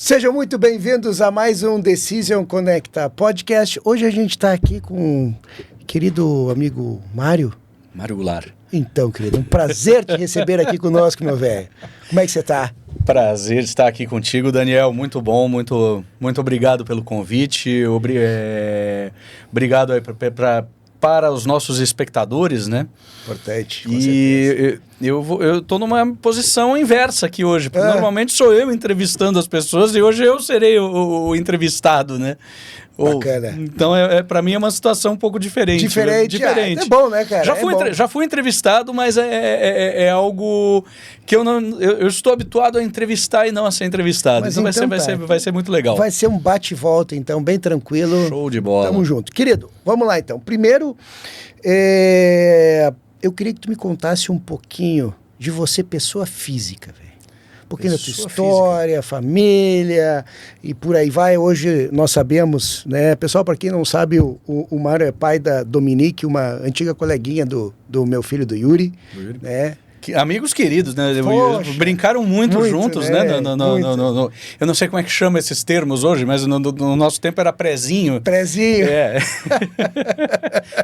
Sejam muito bem-vindos a mais um Decision Conecta Podcast. Hoje a gente está aqui com o querido amigo Mário. Mário Goulart. Então, querido, um prazer te receber aqui conosco, meu velho. Como é que você está? Prazer estar aqui contigo, Daniel. Muito bom, muito obrigado pelo convite. Obrigado aí para os nossos espectadores, né? Importante. E eu estou numa posição inversa aqui hoje, porque normalmente sou eu entrevistando as pessoas e hoje eu serei o entrevistado, né? Bacana. Então, para mim é uma situação um pouco diferente. Diferente. É bom, né, cara? Já fui entrevistado, mas é algo que eu estou habituado a entrevistar e não a ser entrevistado. Mas então vai ser muito legal. Vai ser um bate-volta, então, bem tranquilo. Show de bola. Tamo junto. Querido, vamos lá, então. Primeiro, eu queria que tu me contasse um pouquinho de você, pessoa física, velho. Um pouquinho da tua história, família e por aí vai. Hoje nós sabemos, né? Pessoal, para quem não sabe, o Mário é pai da Dominique, uma antiga coleguinha do meu filho, do Yuri. Né? Amigos queridos, né? Poxa, brincaram muito juntos, né? Eu não sei como é que chama esses termos hoje, mas no nosso tempo era prezinho. Prezinho. É.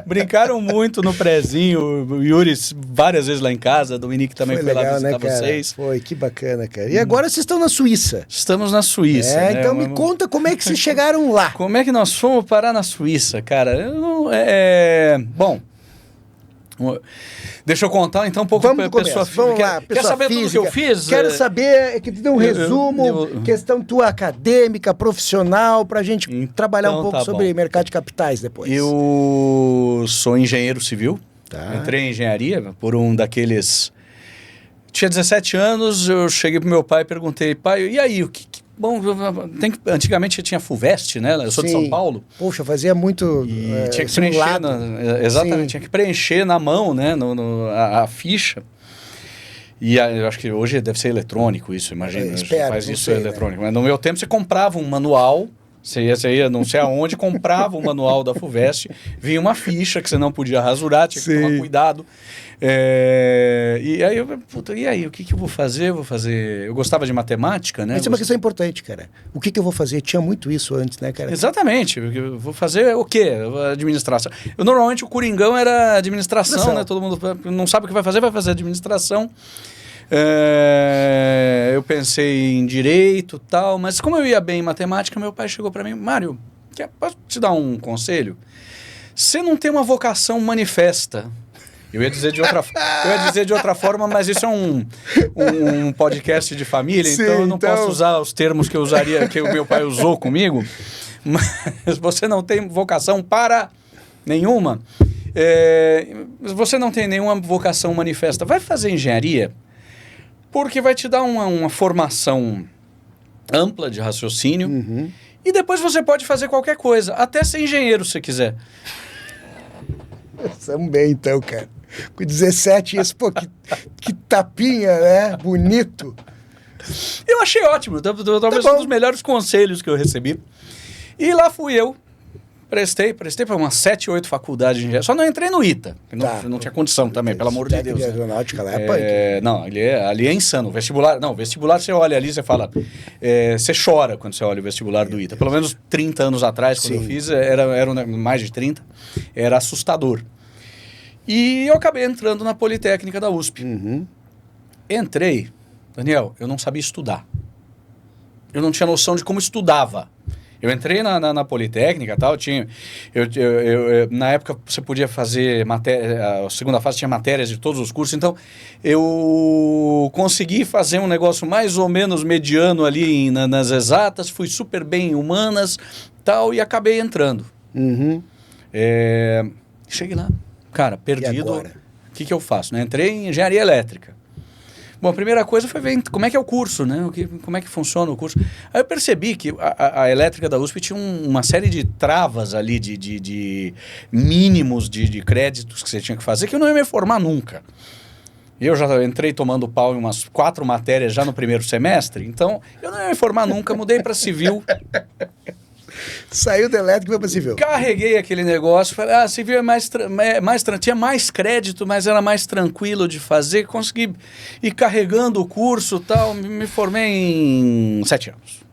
Brincaram muito no prezinho. O Yuri várias vezes lá em casa, a Dominique também foi lá visitar vocês. Foi, que bacana, cara. E agora vocês estão na Suíça. Estamos na Suíça. Né? Então me conta como é que vocês chegaram lá. Como é que nós fomos parar na Suíça, cara? Bom... Deixa eu contar então um pouco para pessoa física. Vamos lá, quer saber física. Tudo que eu fiz? Quero saber, que tu dê um resumo, questão tua acadêmica, profissional, para a gente trabalhar um pouco sobre mercado de capitais depois. Eu sou engenheiro civil, entrei em engenharia por um daqueles... Tinha 17 anos, eu cheguei pro meu pai e perguntei, pai, e aí, Bom, antigamente tinha FUVEST, né? Eu sou de São Paulo. Poxa, fazia muito tinha que preencher exatamente, tinha que preencher na mão, né? A ficha. E eu acho que hoje deve ser eletrônico isso, imagina. Faz isso eletrônico. Né? Mas no meu tempo você comprava um manual, você ia não sei aonde, comprava o manual da FUVEST, vinha uma ficha que você não podia rasurar, tinha que tomar cuidado. E aí, o que eu vou fazer? Eu gostava de matemática, né? Isso é uma questão importante, cara. O que eu vou fazer? Tinha muito isso antes, né, cara? Exatamente. Eu vou fazer o quê? Administração. Normalmente o Coringão era administração, né? Todo mundo não sabe o que vai fazer administração. Eu pensei em direito e tal, mas como eu ia bem em matemática, meu pai chegou para mim, Mário, posso te dar um conselho? Você não tem uma vocação manifesta. Eu ia dizer de outra forma, mas isso é um podcast de família, então eu não posso usar os termos que eu usaria, que o meu pai usou comigo. Mas você não tem vocação para nenhuma. Você não tem nenhuma vocação manifesta. Vai fazer engenharia porque vai te dar uma formação ampla de raciocínio e depois você pode fazer qualquer coisa, até ser engenheiro se quiser. Estamos bem, então, cara. Com 17 anos, pô, que tapinha, né? Bonito. Eu achei ótimo. Talvez um dos melhores conselhos que eu recebi. E lá fui eu. Prestei para umas 7, 8 faculdades de engenharia. Só não entrei no ITA. Não tinha condição também, pelo amor de Deus. De aeronáutica lá é punk. Não, ali é insano. Vestibular você olha ali, você fala... você chora quando você olha o vestibular do ITA. Pelo menos 30 anos atrás, quando eu fiz, era mais de 30, era assustador. E eu acabei entrando na Politécnica da USP. Entrei, Daniel, eu não sabia estudar. Eu não tinha noção de como estudava. Eu entrei na Politécnica e tal, na época você podia fazer matéria, a segunda fase tinha matérias de todos os cursos, então eu consegui fazer um negócio mais ou menos mediano ali nas exatas, fui super bem em humanas tal, e acabei entrando. Cheguei lá. Cara, perdido, o que eu faço? Né? Entrei em engenharia elétrica. Bom, a primeira coisa foi ver como é que é o curso, né? Como é que funciona o curso. Aí eu percebi que a elétrica da USP tinha uma série de travas ali, de mínimos de créditos que você tinha que fazer, que eu não ia me formar nunca. Eu já entrei tomando pau em umas 4 matérias já no primeiro semestre, então eu não ia me formar nunca, mudei para civil. Saiu da elétrica e foi para civil. Carreguei aquele negócio, falei, civil tinha mais crédito, mas era mais tranquilo de fazer, consegui ir carregando o curso e tal, me formei em 7 anos.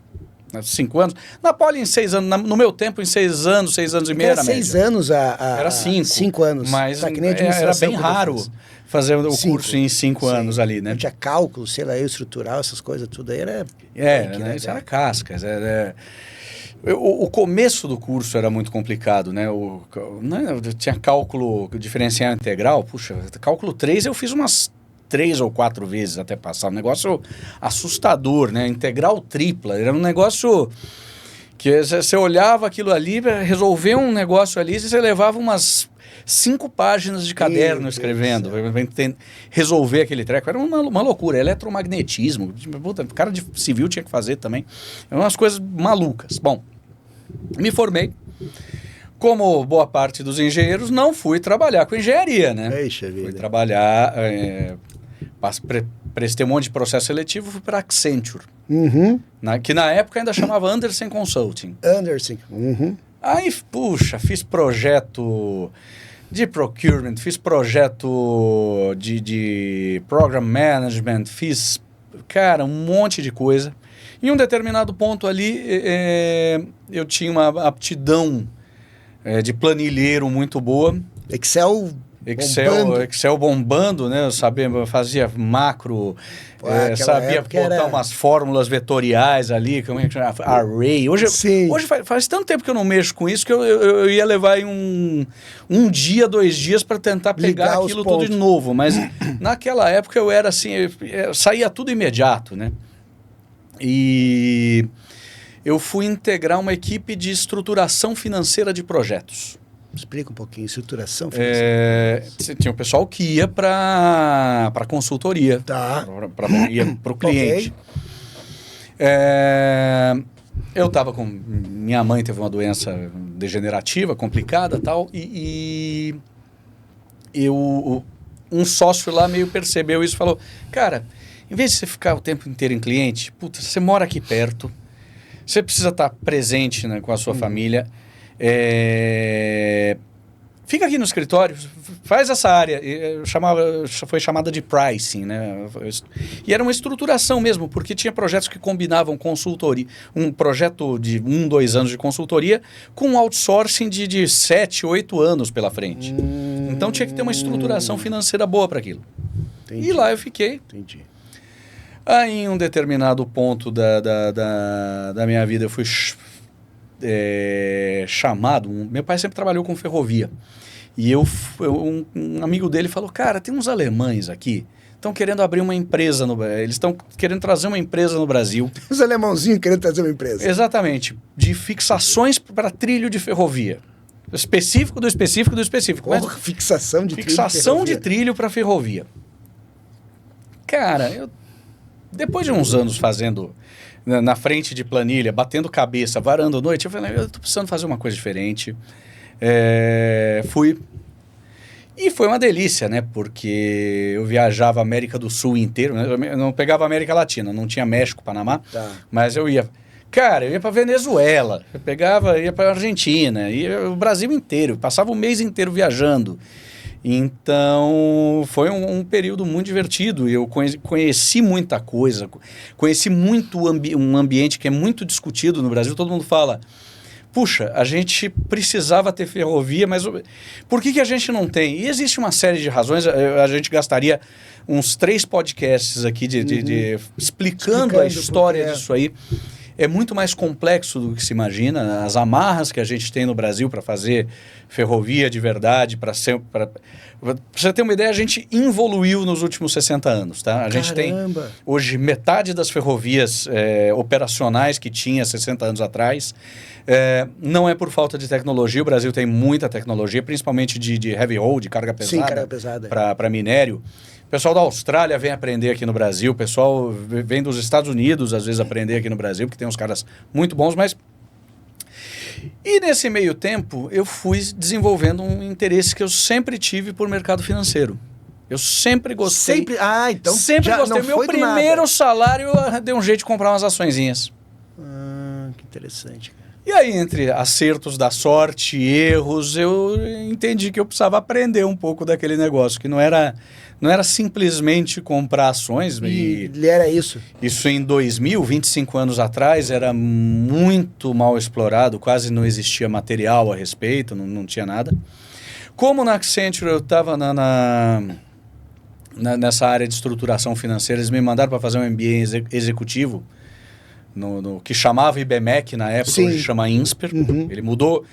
5 anos. Na Poli, em 6 anos. No meu tempo, em 6 anos e meio era 6 média. anos Era 5. 5 anos. Mas tá, que nem era bem raro fazer o curso em 5 anos ali, né? Não tinha cálculo, sei lá, estrutural, essas coisas tudo aí era... né? Isso era cascas. O começo do curso era muito complicado, né? Tinha cálculo diferencial integral. Puxa, cálculo 3 eu fiz umas 3 ou 4 vezes até passar. Um negócio assustador, né? Integral tripla. Era um negócio que você olhava aquilo ali, resolver um negócio ali, você levava umas 5 páginas de caderno escrevendo, para resolver aquele treco. Era uma loucura. Eletromagnetismo. Puta, o cara de civil tinha que fazer também. Eram umas coisas malucas. Bom, me formei. Como boa parte dos engenheiros, não fui trabalhar com engenharia, né? Fui trabalhar... prestei um monte de processo seletivo, fui para Accenture. Que na época ainda chamava Andersen Consulting. Aí, puxa, fiz projeto de procurement, fiz projeto de program management, fiz, cara, um monte de coisa. Em um determinado ponto ali, eu tinha uma aptidão de planilheiro muito boa. Excel bombando, né? Eu fazia macro, sabia botar umas fórmulas vetoriais ali, como é que chama? Array. Hoje faz tanto tempo que eu não mexo com isso que eu ia levar aí um dia, 2 dias para tentar pegar aquilo tudo de novo. Mas naquela época eu era assim, saía tudo imediato, né? E eu fui integrar uma equipe de estruturação financeira de projetos. Explica um pouquinho, estruturação financeira. Tinha um pessoal que ia para consultoria, ia para o cliente. Eu estava com... Minha mãe teve uma doença degenerativa, complicada e tal, e um sócio lá meio percebeu isso e falou, cara, em vez de você ficar o tempo inteiro em cliente, puta, você mora aqui perto, você precisa estar presente, né, com a sua família, fica aqui no escritório, faz essa área. Foi chamada de pricing, né? E era uma estruturação mesmo, porque tinha projetos que combinavam consultoria, um projeto de 1, 2 anos de consultoria com outsourcing de 7, 8 anos pela frente. Então tinha que ter uma estruturação financeira boa para aquilo. Entendi. E lá eu fiquei. Entendi. Aí em um determinado ponto da minha vida eu fui... chamado, meu pai sempre trabalhou com ferrovia, e um amigo dele falou, cara, tem uns alemães aqui, estão querendo abrir uma empresa, eles estão querendo trazer uma empresa no Brasil. Os alemãozinhos querendo trazer uma empresa. Exatamente, de fixações para trilho de ferrovia. Específico do específico do específico. Fixação de trilho para ferrovia. Cara, depois de uns anos fazendo... na frente de planilha, batendo cabeça, varando a noite, eu falei, eu tô precisando fazer uma coisa diferente. Fui. E foi uma delícia, né? Porque eu viajava a América do Sul inteiro, né? Eu não pegava a América Latina, não tinha México, Panamá, mas eu ia... Cara, eu ia para Venezuela, ia para Argentina, ia o Brasil inteiro, passava o mês inteiro viajando. Então, foi um período muito divertido. Eu conheci muita coisa, conheci muito um ambiente que é muito discutido no Brasil. Todo mundo fala, puxa, a gente precisava ter ferrovia, mas por que a gente não tem? E existe uma série de razões. A gente gastaria uns 3 podcasts aqui explicando a história disso aí. É muito mais complexo do que se imagina. As amarras que a gente tem no Brasil para fazer ferrovia de verdade, para você ter uma ideia, a gente evoluiu nos últimos 60 anos. Tá? A gente tem hoje metade das ferrovias operacionais que tinha 60 anos atrás. Não é por falta de tecnologia, o Brasil tem muita tecnologia, principalmente de heavy haul, de carga pesada. Sim, carga pesada. Para minério. O pessoal da Austrália vem aprender aqui no Brasil, o pessoal vem dos Estados Unidos, às vezes, aprender aqui no Brasil, porque tem uns caras muito bons, mas... E nesse meio tempo, eu fui desenvolvendo um interesse que eu sempre tive por mercado financeiro. Eu sempre gostei... Sempre gostei. O meu primeiro salário, eu dei um jeito de comprar umas açõezinhas. Que interessante, cara. E aí, entre acertos da sorte e erros, eu entendi que eu precisava aprender um pouco daquele negócio, que não era simplesmente comprar ações. E era isso? Isso em 2000, 25 anos atrás, era muito mal explorado, quase não existia material a respeito, não tinha nada. Como na Accenture eu estava nessa área de estruturação financeira, eles me mandaram para fazer um MBA executivo, no que chamava IBMEC na época, Sim. hoje chama INSPER. Ele mudou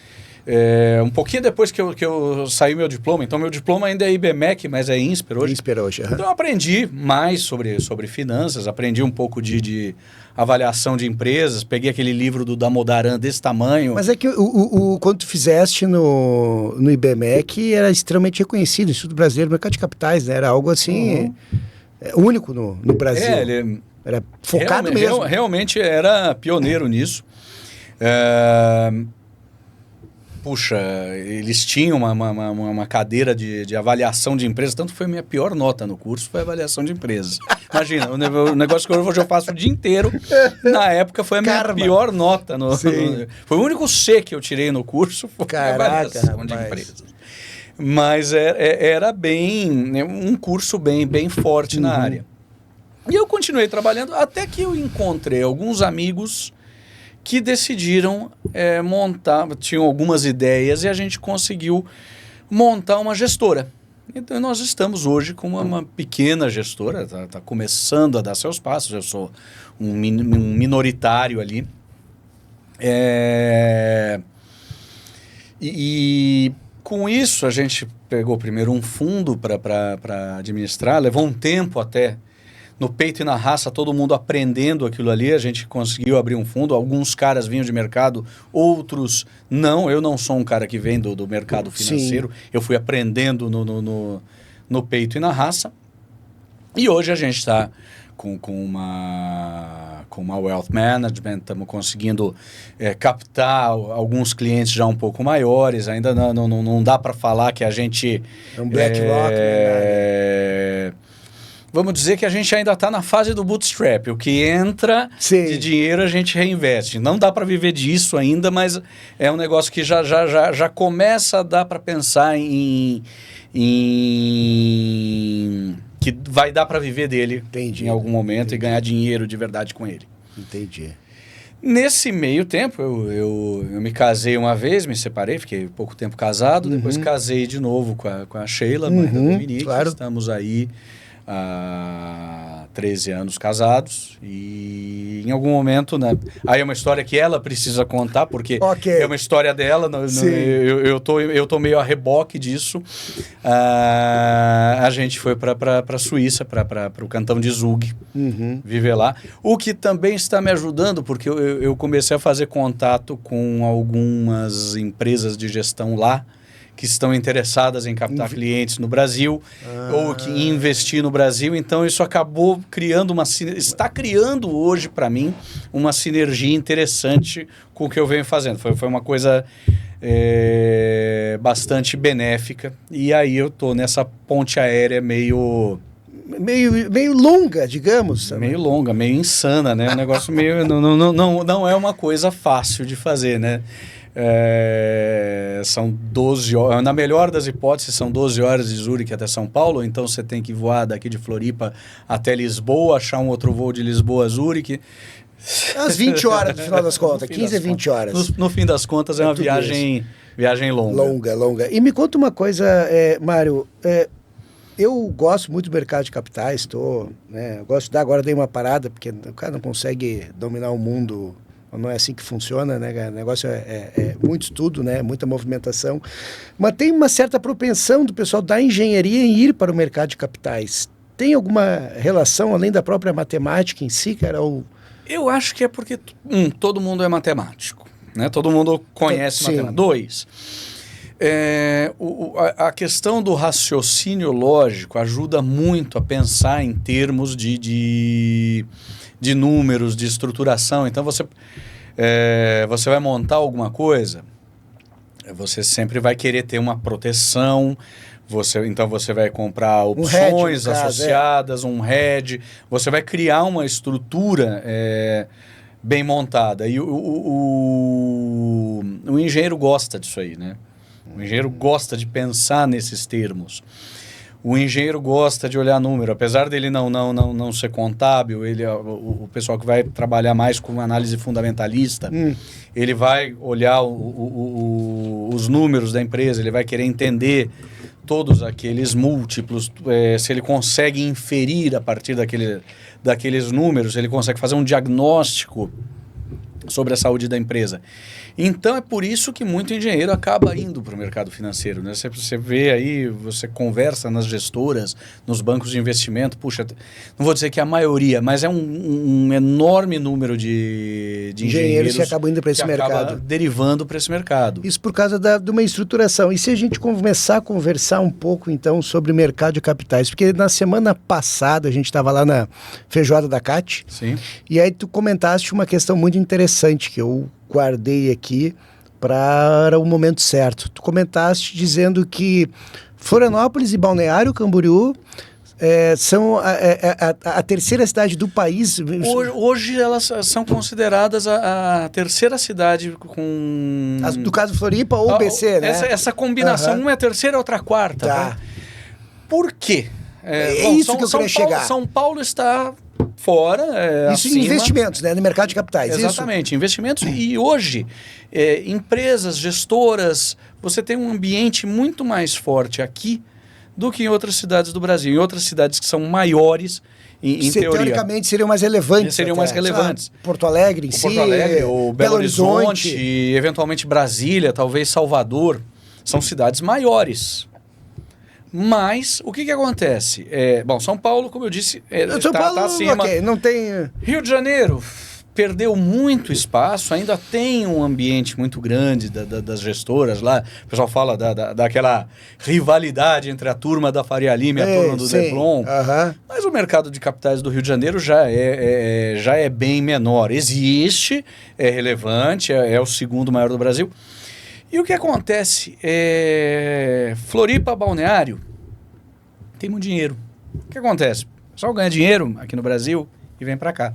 um pouquinho depois que eu saí meu diploma. Então, meu diploma ainda é IBMEC, mas é INSPER hoje. INSPER hoje, Então, eu aprendi mais sobre finanças, aprendi um pouco de avaliação de empresas, peguei aquele livro do Damodaran desse tamanho. Mas é que quando tu fizeste no IBMEC, era extremamente reconhecido, Instituto Brasileiro do Mercado de Capitais, né? Era algo assim, único no Brasil. Ele era focado mesmo. Realmente era pioneiro nisso. Puxa, eles tinham uma cadeira de avaliação de empresas, tanto foi a minha pior nota no curso, foi avaliação de empresas. Imagina, o negócio que hoje eu faço o dia inteiro, na época foi a minha pior nota. Foi o único C que eu tirei no curso, foi avaliação de empresas. Mas era bem, um curso bem forte na área. E eu continuei trabalhando até que eu encontrei alguns amigos que decidiram montar, tinham algumas ideias e a gente conseguiu montar uma gestora. Então nós estamos hoje com uma pequena gestora, está começando a dar seus passos, eu sou um minoritário ali. E com isso a gente pegou primeiro um fundo para administrar, levou um tempo até. No peito e na raça, todo mundo aprendendo aquilo ali, a gente conseguiu abrir um fundo. Alguns caras vinham de mercado, outros não. Eu não sou um cara que vem do mercado financeiro. Sim. Eu fui aprendendo no peito e na raça. E hoje a gente está com uma wealth management, estamos conseguindo captar alguns clientes já um pouco maiores. Ainda não dá para falar que a gente... É um BlackRock, né? Vamos dizer que a gente ainda está na fase do bootstrap. O que entra de dinheiro a gente reinveste. Não dá para viver disso ainda, mas é um negócio que já começa a dar para pensar em que vai dar para viver dele em algum momento e ganhar dinheiro de verdade com ele. Entendi. Nesse meio tempo, eu me casei uma vez, me separei, fiquei pouco tempo casado, depois casei de novo com a Sheila, mãe da Dominique. Claro. Estamos aí há 13 anos casados e em algum momento, né? Aí é uma história que ela precisa contar, porque é uma história dela, eu tô meio a reboque disso. A gente foi para a Suíça, para o cantão de Zug, viver lá. O que também está me ajudando, porque eu comecei a fazer contato com algumas empresas de gestão lá, que estão interessadas em captar clientes no Brasil ou que investir no Brasil. Então, isso acabou criando está criando hoje, para mim, uma sinergia interessante com o que eu venho fazendo. Foi uma coisa bastante benéfica. E aí eu estou nessa ponte aérea meio longa, digamos. Meio longa, meio insana, né? Um negócio meio... não é uma coisa fácil de fazer, né? São 12 horas, na melhor das hipóteses, são 12 horas de Zurique até São Paulo, então você tem que voar daqui de Floripa até Lisboa, achar um outro voo de Lisboa a Zurique. Às 20 horas, no final das contas, 15 a 20 horas. No fim das contas, é uma viagem longa. Longa. E me conta uma coisa, Mário, eu gosto muito do mercado de capitais, eu gosto de estudar, agora dei uma parada, porque o cara não consegue dominar o mundo. Não é assim que funciona, né? O negócio é muito estudo, né? Muita movimentação. Mas tem uma certa propensão do pessoal da engenharia em ir para o mercado de capitais. Tem alguma relação, além da própria matemática em si, cara? Eu acho que é porque, todo mundo é matemático, né? Todo mundo conhece matemática. 2, a questão do raciocínio lógico ajuda muito a pensar em termos de números, de estruturação. Então, você vai montar alguma coisa, você sempre vai querer ter uma proteção, então você vai comprar opções associadas, um hedge, você vai criar uma estrutura bem montada. E o engenheiro gosta disso aí, né? O engenheiro gosta de pensar nesses termos. O engenheiro gosta de olhar número. Apesar dele não ser contábil, o pessoal que vai trabalhar mais com análise fundamentalista, ele vai olhar os números da empresa, ele vai querer entender todos aqueles múltiplos, se ele consegue inferir a partir daqueles números, ele consegue fazer um diagnóstico sobre a saúde da empresa. Então é por isso que muito engenheiro acaba indo para o mercado financeiro, né? Você vê aí, você conversa nas gestoras, nos bancos de investimento, puxa, não vou dizer que é a maioria, mas é um enorme número de engenheiros que acabam indo para esse mercado. Derivando para esse mercado. Isso por causa de uma estruturação. E se a gente começar a conversar um pouco, então, sobre o mercado de capitais? Porque na semana passada, a gente estava lá na feijoada da CAT. Sim. E aí tu comentaste uma questão muito interessante que eu guardei aqui para o momento certo. Tu comentaste dizendo que Florianópolis e Balneário Camboriú são a terceira cidade do país. Hoje elas são consideradas a terceira cidade com... Do caso Floripa ou BC, né? Essa combinação, uma é a terceira, outra a quarta. Tá. Né? Por quê? Isso que eu queria chegar. São Paulo está fora. Isso em investimentos, né? No mercado de capitais. Exatamente, investimentos. E hoje, empresas, gestoras, você tem um ambiente muito mais forte aqui do que em outras cidades do Brasil. Em outras cidades que são maiores, em teoria. Teoricamente seriam mais relevantes. Seriam mais relevantes. Porto Alegre em si. Porto Alegre, ou Belo Horizonte, eventualmente Brasília, talvez Salvador. São cidades maiores. Mas, o que acontece? São Paulo, como eu disse, São Paulo, tá acima. Okay, não tem... Rio de Janeiro perdeu muito espaço, ainda tem um ambiente muito grande das gestoras lá. O pessoal fala daquela rivalidade entre a turma da Faria Lima e a turma do Leblon. Mas o mercado de capitais do Rio de Janeiro já é bem menor. Existe, é relevante, é o segundo maior do Brasil. E o que acontece? Floripa, Balneário, tem muito dinheiro. O que acontece? O pessoal ganha dinheiro aqui no Brasil e vem para cá.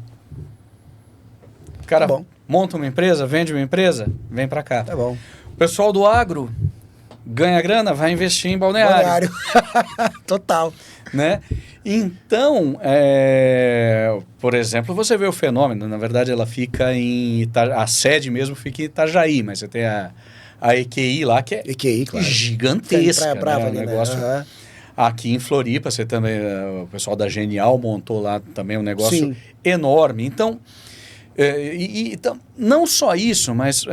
O cara monta uma empresa, vende uma empresa, vem para cá. Tá bom. O pessoal do agro ganha grana, vai investir em Balneário. Total. Né? Então, por exemplo, você vê o fenômeno, na verdade ela fica a sede mesmo fica em Itajaí, mas você tem a EQI lá, que é claro. gigantesca. Praia Brava, né? Negócio. Aqui em Floripa, você também, o pessoal da Genial montou lá também um negócio enorme. Então, então, não só isso, mas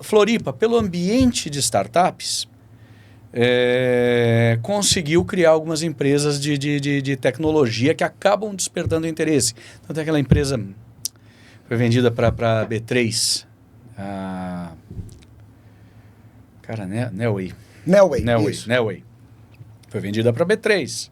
Floripa, pelo ambiente de startups, conseguiu criar algumas empresas de tecnologia que acabam despertando interesse. Então, tem aquela empresa foi vendida para a B3, Nelway. Nelway. Foi vendida para a B3.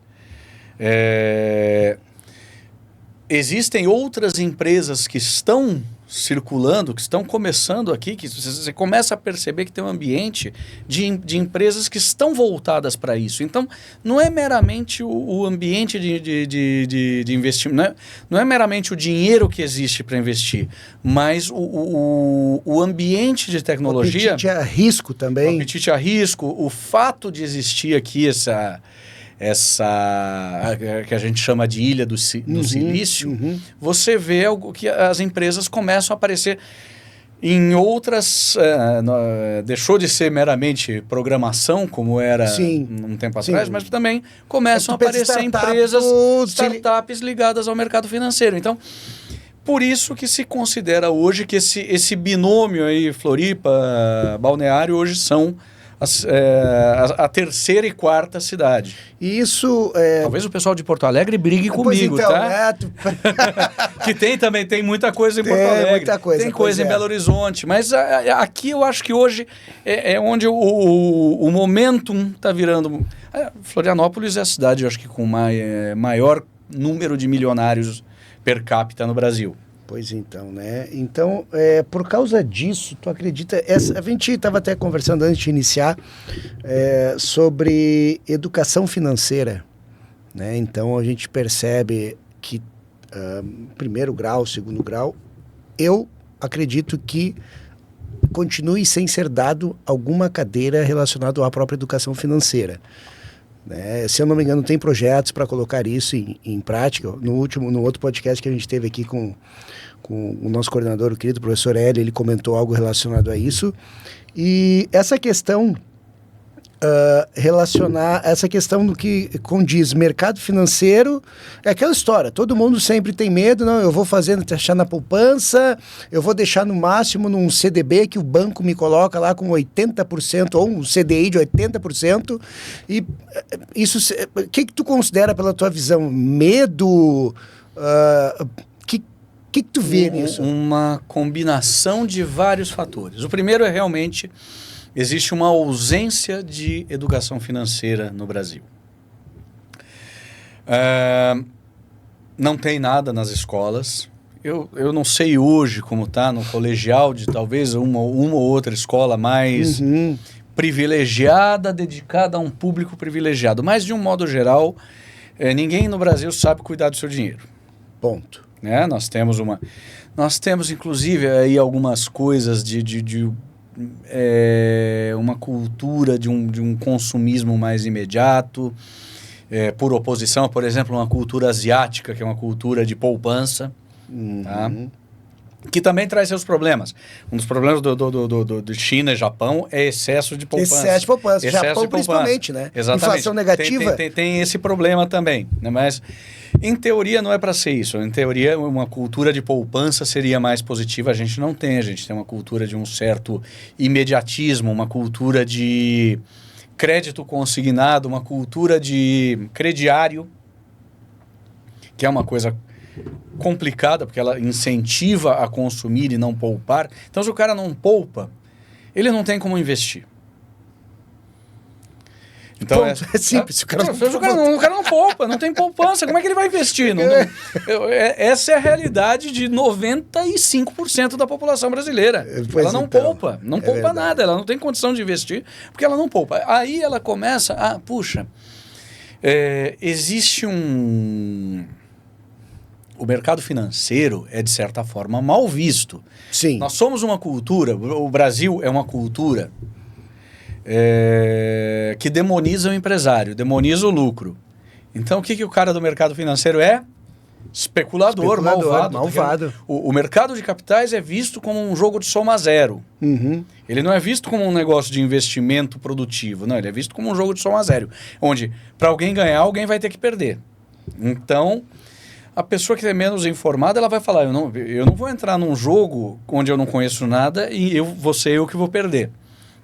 Existem outras empresas que estão circulando, que estão começando aqui, que você começa a perceber que tem um ambiente de empresas que estão voltadas para isso. Então, não é meramente o ambiente de investimento, não é meramente o dinheiro que existe para investir, mas o ambiente de tecnologia... O apetite a risco também. O apetite a risco, o fato de existir aqui essa que a gente chama de ilha do silício, você vê que as empresas começam a aparecer em outras... deixou de ser meramente programação, como era um tempo atrás, mas também começam a aparecer startups ligadas ao mercado financeiro. Então, por isso que se considera hoje que esse binômio aí, Floripa, Balneário, hoje são... a terceira e quarta cidade. Isso Talvez o pessoal de Porto Alegre brigue comigo, então, tá? Que tem muita coisa em Porto Alegre. Muita coisa, tem coisa em Belo Horizonte. Mas aqui eu acho que hoje é onde o momentum está virando. Florianópolis é a cidade, eu acho que com maior número de milionários per capita no Brasil. Pois então, né? Então, por causa disso, tu acredita... a gente estava até conversando antes de iniciar sobre educação financeira, né? Então, a gente percebe que primeiro grau, segundo grau, eu acredito que continue sem ser dado alguma cadeira relacionada à própria educação financeira. Né? Se eu não me engano, tem projetos para colocar isso em prática. No outro podcast que a gente teve aqui com o nosso coordenador, o querido professor Hélio, ele comentou algo relacionado a isso. E essa questão, relacionar essa questão do que condiz mercado financeiro, é aquela história, todo mundo sempre tem medo, não, eu vou deixar na poupança, eu vou deixar no máximo num CDB que o banco me coloca lá com 80%, ou um CDI de 80%, e isso, o que tu considera pela tua visão? Medo? O que tu vê nisso? Uma combinação de vários fatores. O primeiro é realmente, existe uma ausência de educação financeira no Brasil. Não tem nada nas escolas. Eu não sei hoje como está no colegial, de talvez uma ou outra escola mais privilegiada, dedicada a um público privilegiado. Mas, de um modo geral, ninguém no Brasil sabe cuidar do seu dinheiro. Ponto. Né? Nós temos, inclusive, aí algumas coisas de uma cultura de um consumismo mais imediato, por oposição, por exemplo, uma cultura asiática, que é uma cultura de poupança, tá? Que também traz seus problemas. Um dos problemas de China e Japão é excesso de poupança. Excesso de poupança. Japão principalmente, né? Exatamente. Inflação negativa. Tem esse problema também, né? Mas, em teoria, não é para ser isso. Em teoria, uma cultura de poupança seria mais positiva. A gente não tem. A gente tem uma cultura de um certo imediatismo, uma cultura de crédito consignado, uma cultura de crediário, que é uma coisa complicada, porque ela incentiva a consumir e não poupar. Então, se o cara não poupa, ele não tem como investir. Então, é simples. O cara não poupa, não tem poupança, como é que ele vai investir? Essa é a realidade de 95% da população brasileira. Ela não poupa, não poupa nada, ela não tem condição de investir, porque ela não poupa. Aí ela começa a, existe o mercado financeiro é, de certa forma, mal visto. Sim. Nós somos uma cultura, o Brasil é uma cultura que demoniza o empresário, demoniza o lucro. Então, o que o cara do mercado financeiro é? Especulador malvado. O mercado de capitais é visto como um jogo de soma zero. Ele não é visto como um negócio de investimento produtivo. Não, ele é visto como um jogo de soma zero. Onde, para alguém ganhar, alguém vai ter que perder. Então, a pessoa que é menos informada, ela vai falar, eu não vou entrar num jogo onde eu não conheço nada e vou ser eu que vou perder.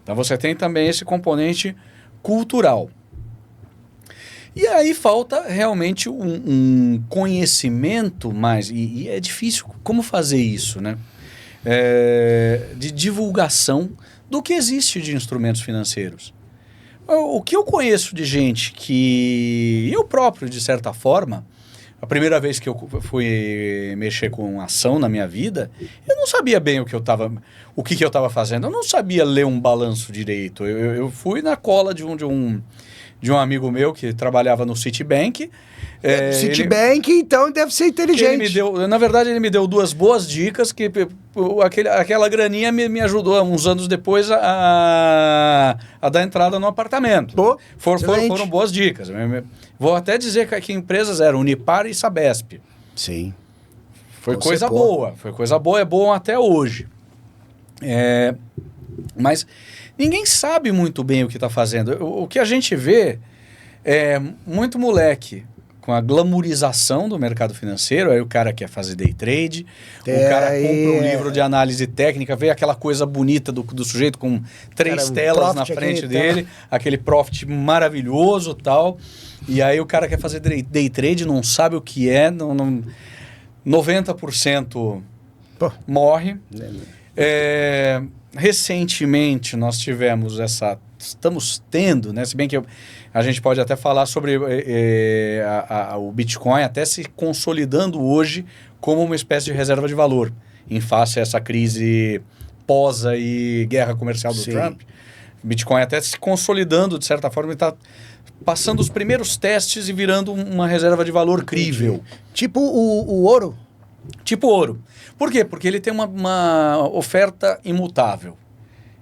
Então você tem também esse componente cultural. E aí falta realmente um conhecimento mais, e é difícil como fazer isso, né? De divulgação do que existe de instrumentos financeiros. O que eu conheço de gente que eu próprio, de certa forma, a primeira vez que eu fui mexer com ação na minha vida, eu não sabia bem o que eu estava fazendo. Eu não sabia ler um balanço direito. Eu fui na cola de um amigo meu que trabalhava no Citibank. Citibank, então, deve ser inteligente. Na verdade, ele me deu duas boas dicas, que aquela graninha me ajudou, uns anos depois, a dar entrada no apartamento. Foram boas dicas. Vou até dizer que empresas eram Unipar e Sabesp. Sim. Foi coisa boa. Foi coisa boa, é bom até hoje. Mas ninguém sabe muito bem o que está fazendo. O que a gente vê é muito moleque com a glamourização do mercado financeiro. Aí o cara quer fazer day trade, o cara compra um livro de análise técnica, vê aquela coisa bonita do sujeito com três telas na frente dele, aquele profit maravilhoso e tal. E aí o cara quer fazer day trade, não sabe o que é, 90% morre. Recentemente nós tivemos estamos tendo, né? Se bem que a gente pode até falar sobre o Bitcoin até se consolidando hoje como uma espécie de reserva de valor em face a essa crise pós e guerra comercial do Trump. Bitcoin até se consolidando, de certa forma, e está passando os primeiros testes e virando uma reserva de valor crível. Tipo o ouro? Tipo ouro. Por quê? Porque ele tem uma oferta imutável.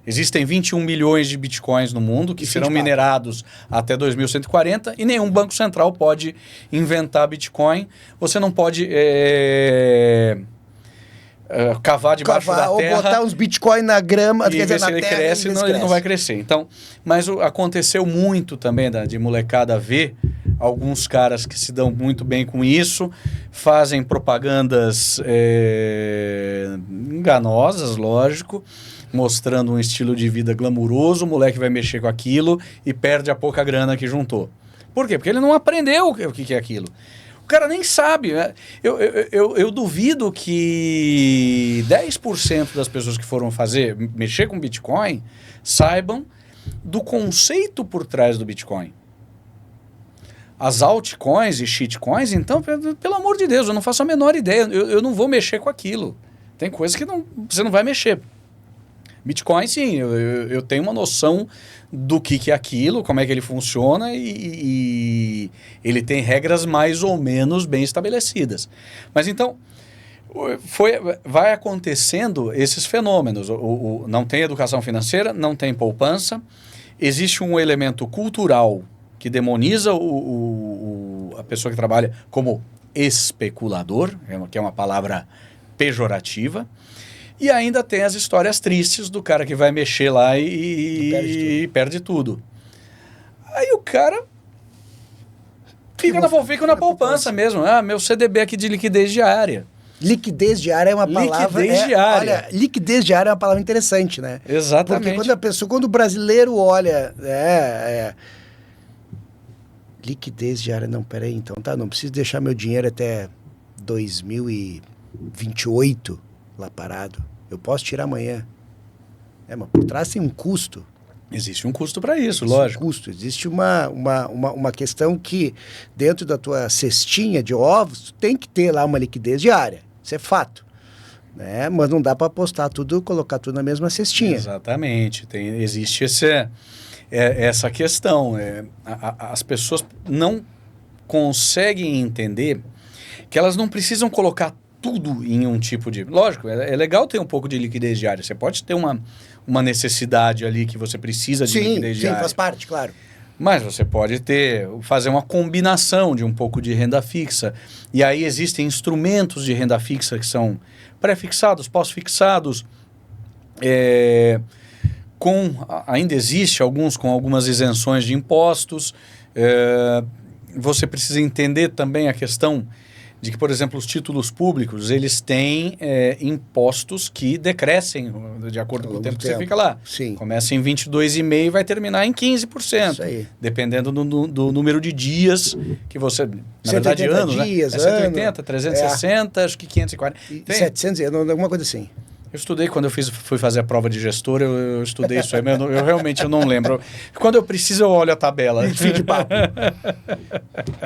Existem 21 milhões de bitcoins no mundo que serão minerados até 2140 e nenhum banco central pode inventar bitcoin. Você não pode cavar debaixo da terra. Ou botar uns bitcoins na grama, e ver se ele cresce. Não, ele não vai crescer. Então, mas aconteceu muito também de molecada ver alguns caras que se dão muito bem com isso, fazem propagandas enganosas, lógico, mostrando um estilo de vida glamuroso, o moleque vai mexer com aquilo e perde a pouca grana que juntou. Por quê? Porque ele não aprendeu o que é aquilo. O cara nem sabe. Né? Eu duvido que 10% das pessoas que foram mexer com Bitcoin saibam do conceito por trás do Bitcoin. As altcoins e shitcoins, então, pelo amor de Deus, eu não faço a menor ideia. Eu não vou mexer com aquilo. Tem coisa que você não vai mexer. Bitcoin, sim, eu tenho uma noção do que é aquilo, como é que ele funciona e ele tem regras mais ou menos bem estabelecidas. Mas então, vai acontecendo esses fenômenos. Não tem educação financeira, não tem poupança, existe um elemento cultural que demoniza a pessoa que trabalha como especulador, que é uma palavra pejorativa. E ainda tem as histórias tristes do cara que vai mexer lá e perde tudo. Aí o cara fica na poupança mesmo. Meu CDB aqui de liquidez diária. Liquidez diária é uma palavra... Liquidez diária. Olha, liquidez diária é uma palavra interessante, né? Exatamente. Porque quando o brasileiro olha... Liquidez diária, não, peraí, então, tá, não preciso deixar meu dinheiro até 2028 lá parado. Eu posso tirar amanhã. Mas por trás tem um custo. Existe um custo para isso, lógico. Existe uma questão que dentro da tua cestinha de ovos tem que ter lá uma liquidez diária. Isso é fato. Né? Mas não dá para apostar tudo, colocar tudo na mesma cestinha. Exatamente. Existe essa questão. As pessoas não conseguem entender que elas não precisam colocar tudo em um tipo de... Lógico, é legal ter um pouco de liquidez diária. Você pode ter uma necessidade ali que você precisa de liquidez diária. Sim, faz parte, claro. Mas você pode fazer uma combinação de um pouco de renda fixa. E aí existem instrumentos de renda fixa que são pré-fixados, pós-fixados. Ainda existe alguns com algumas isenções de impostos. Você precisa entender também a questão de que, por exemplo, os títulos públicos, eles têm impostos que decrescem de acordo com o tempo que você fica lá. Sim. Começa em 22,5% e vai terminar em 15%. Isso aí. Dependendo do número de dias que você... Na verdade, anos, dias, né? 180, 360, acho que 540. 700, alguma coisa assim. Eu estudei, quando eu fui fazer a prova de gestor, eu estudei isso aí, mas eu realmente não lembro. Quando eu preciso, eu olho a tabela. Fim de papo.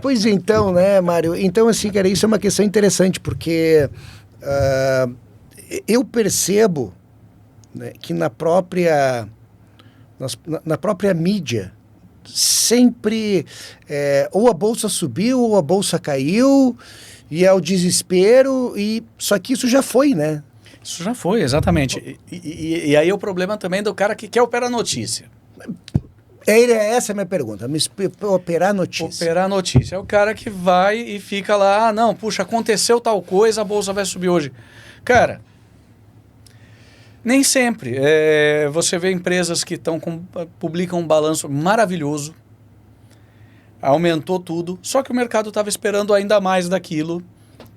Pois então, né, Mário? Então, assim, cara, isso é uma questão interessante, porque eu percebo, né, que na própria mídia, sempre ou a bolsa subiu ou a bolsa caiu, e é o desespero, só que isso já foi, né? Isso já foi, exatamente. E aí o problema também do cara que quer operar notícia. Essa é a minha pergunta. Operar notícia. Operar notícia. É o cara que vai e fica lá, não, puxa, aconteceu tal coisa, a bolsa vai subir hoje. Cara, nem sempre. Você vê empresas que publicam um balanço maravilhoso, aumentou tudo, só que o mercado estava esperando ainda mais daquilo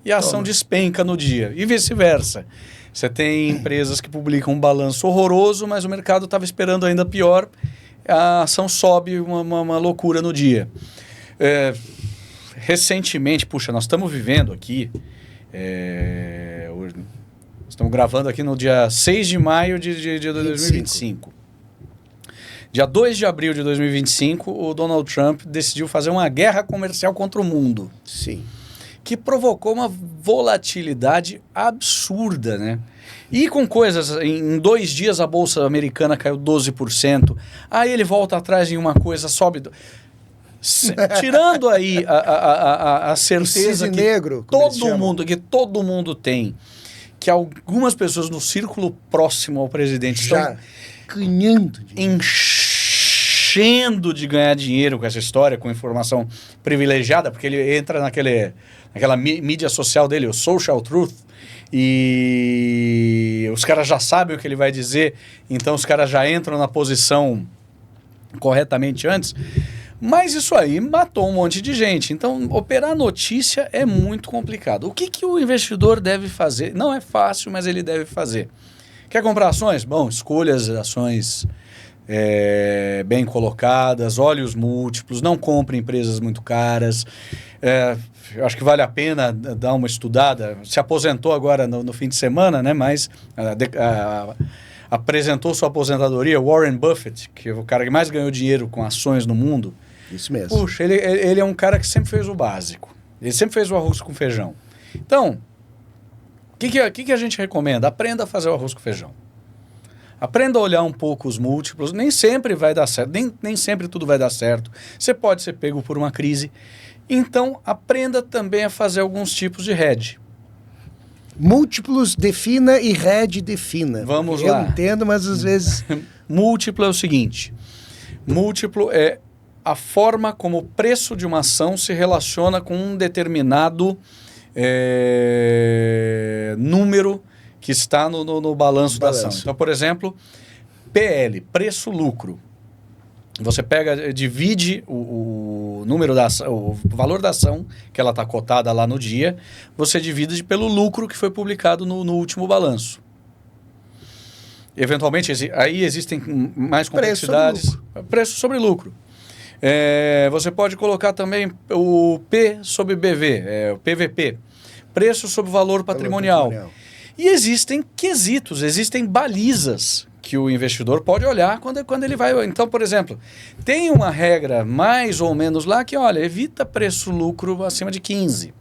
e a ação despenca no dia, e vice-versa. Você tem empresas que publicam um balanço horroroso, mas o mercado estava esperando ainda pior, a ação sobe uma loucura no dia. Recentemente, puxa, nós estamos vivendo aqui, estamos gravando aqui no dia 6 de maio de 2025. Dia 2 de abril de 2025, o Donald Trump decidiu fazer uma guerra comercial contra o mundo. Sim. que provocou uma volatilidade absurda, né? E com coisas, em 2 dias a Bolsa Americana caiu 12%, aí ele volta atrás em uma coisa, sobe... Tirando aí a certeza que, negro, todo mundo tem, que algumas pessoas no círculo próximo ao presidente já estão ganhando enchendo de ganhar dinheiro com essa história, com informação privilegiada, porque ele entra naquela mídia social dele, o Social Truth, e os caras já sabem o que ele vai dizer, então os caras já entram na posição corretamente antes. Mas isso aí matou um monte de gente. Então, operar notícia é muito complicado. O que o investidor deve fazer? Não é fácil, mas ele deve fazer. Quer comprar ações? Bom, escolha as ações bem colocadas, olhe os múltiplos, não compre empresas muito caras. Eu acho que vale a pena dar uma estudada. Se aposentou agora no fim de semana, né? Mas apresentou sua aposentadoria, Warren Buffett, que é o cara que mais ganhou dinheiro com ações no mundo. Isso mesmo. Puxa, ele é um cara que sempre fez o básico. Ele sempre fez o arroz com feijão. Então, o que a gente recomenda? Aprenda a fazer o arroz com feijão. Aprenda a olhar um pouco os múltiplos. Nem sempre vai dar certo. Nem sempre tudo vai dar certo. Você pode ser pego por uma crise. Então, aprenda também a fazer alguns tipos de hedge. Múltiplos defina e hedge defina. Vamos lá. Eu lá. entendo, mas às vezes... Múltiplo é o seguinte. Múltiplo é a forma como o preço de uma ação se relaciona com um determinado número que está no balanço da ação. Então, por exemplo, PL, preço-lucro. Você divide o número da ação, o valor da ação que ela está cotada lá no dia, você divide pelo lucro que foi publicado no último balanço. Eventualmente, aí existem mais complexidades. Preço sobre lucro. Você pode colocar também o P sobre BV, o PVP, preço sobre valor patrimonial. E existem quesitos, existem balizas que o investidor pode olhar quando ele vai... Então, por exemplo, tem uma regra mais ou menos lá que, olha, evita preço-lucro acima de 15.